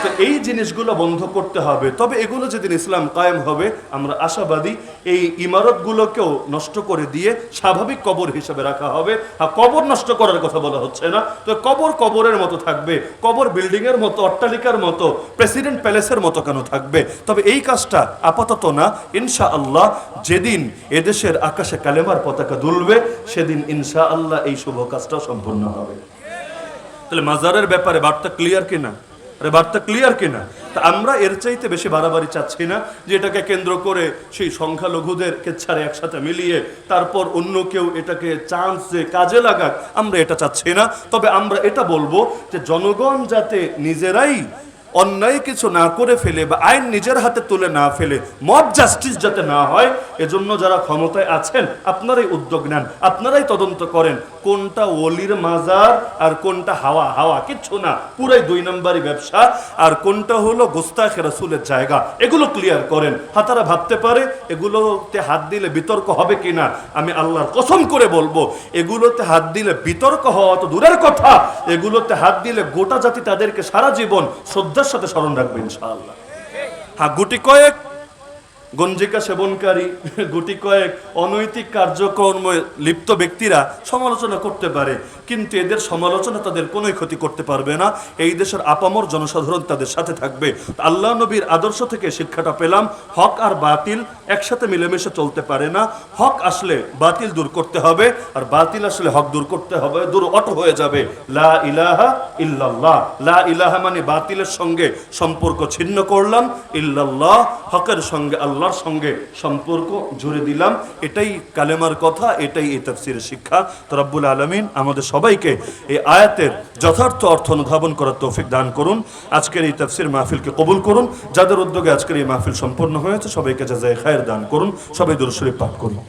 B: তো এই জিনিসগুলো বন্ধ করতে হবে। তবে এগুলো যেদিন ইসলাম কায়েম হবে, আমরা আশাবাদী এই ইমারতগুলোকেও নষ্ট করে দিয়ে স্বাভাবিক কবর হিসেবে রাখা হবে। আর কবর নষ্ট করার কথা বলা হচ্ছে না। তো কবর কবরের মতো থাকবে, কবর বিল্ডিং এর মতো, অট্টালিকার মতো, প্রেসিডেন্ট প্যালেসের মতো কেন থাকবে? তবে এই কাজটা আপাতত না, ইনশাআল্লাহ যেদিন এদেশের আকাশে কালেমার পতাকা দুলবে, সেদিন ইনশাআল্লাহ এই শুভ কাজটা সম্পন্ন হবে। তাহলে মাজারের ব্যাপারে বার্তা ক্লিয়ার কিনা? আরে বার্তা ক্লিয়ার কিনা? তা আমরা এর চাইতে বেশি বাড়াবাড়ি চাচ্ছি না যে এটাকে কেন্দ্র করে সেই সংখ্যালঘুদের কেচ্ছারে একসাথে মিলিয়ে তারপর অন্য কেউ এটাকে চান্স যে কাজে লাগাক, আমরা এটা চাচ্ছি না। তবে আমরা এটা বলবো যে জনগণ যাতে নিজেরাই অন্যায় কিছু না করে ফেলে বা আইন নিজের হাতে তুলে না ফেলে, মব জাস্টিস যাতে না হয়, এজন্য যারা ক্ষমতায় আছেন আপনারাই উদ্যোগ নেন, আপনারাই তদন্ত করেন কোনটা ওলির মাজার আর কোনটা হাওয়া হাওয়া কিচ্ছু না, পুরাই 2 নম্বরই ব্যবসা, আর কোনটা হলো গোস্তাখে রাসূলের জায়গা, এগুলো ক্লিয়ার করেন। তারা ভাবতে পারে এগুলোতে হাত দিলে বিতর্ক হবে কিনা, আমি আল্লাহর কসম করে বলবো এগুলোতে হাত দিলে বিতর্ক হওয়া তো দূরের কথা, এগুলোতে হাত দিলে গোটা জাতি তাদেরকে সারা জীবন শ্রদ্ধার সাথে স্মরণ রাখবে ইনশাআল্লাহ। হ্যাঁ, গুটি কয়েক গঞ্জিকা সেবনকারী, গুটি কয়েক অনৈতিক কার্যক্রমে লিপ্ত ব্যক্তিরা সমালোচনা করতে পারে, কিন্তু এদের সমালোচনা তাদের কোনোই ক্ষতি করতে পারবে না। এই দেশের আপামর জনসাধারণ তাদের সাথে থাকবে। আল্লাহ নবীর আদর্শ থেকে শিক্ষাটা পেলাম, হক আর বাতিল একসাথে মিলেমিশে চলতে পারে না। হক আসলে বাতিল দূর করতে হবে, আর বাতিল আসলে হক দূর করতে হবে, দূর অটো হয়ে যাবে। লা ইলাহা ইল্লাল্লাহ, লা ইলাহা মানে বাতিলের সঙ্গে সম্পর্ক ছিন্ন করলাম, ইল্লাল্লাহ হকের সঙ্গে আল্লাহর সঙ্গে সম্পর্ক জুড়ে দিলাম। এটাই কালেমার কথা, এটাই এই তাফসীরের শিক্ষা। তো রব্বুল আলামিন আমাদের সবাইকে এই আয়াতের যথার্থ অর্থ অনুধাবন করার তৌফিক দান করুন। আজকের এই তাফসীর মাহফিলকে কবুল করুন। যাদের উদ্যোগে আজকের এই মাহফিল সম্পন্ন হয়েছে সবাইকে জাযায়ে খায়ের দান করুন। সবাই দুরূদ শরীফ পাঠ করুন।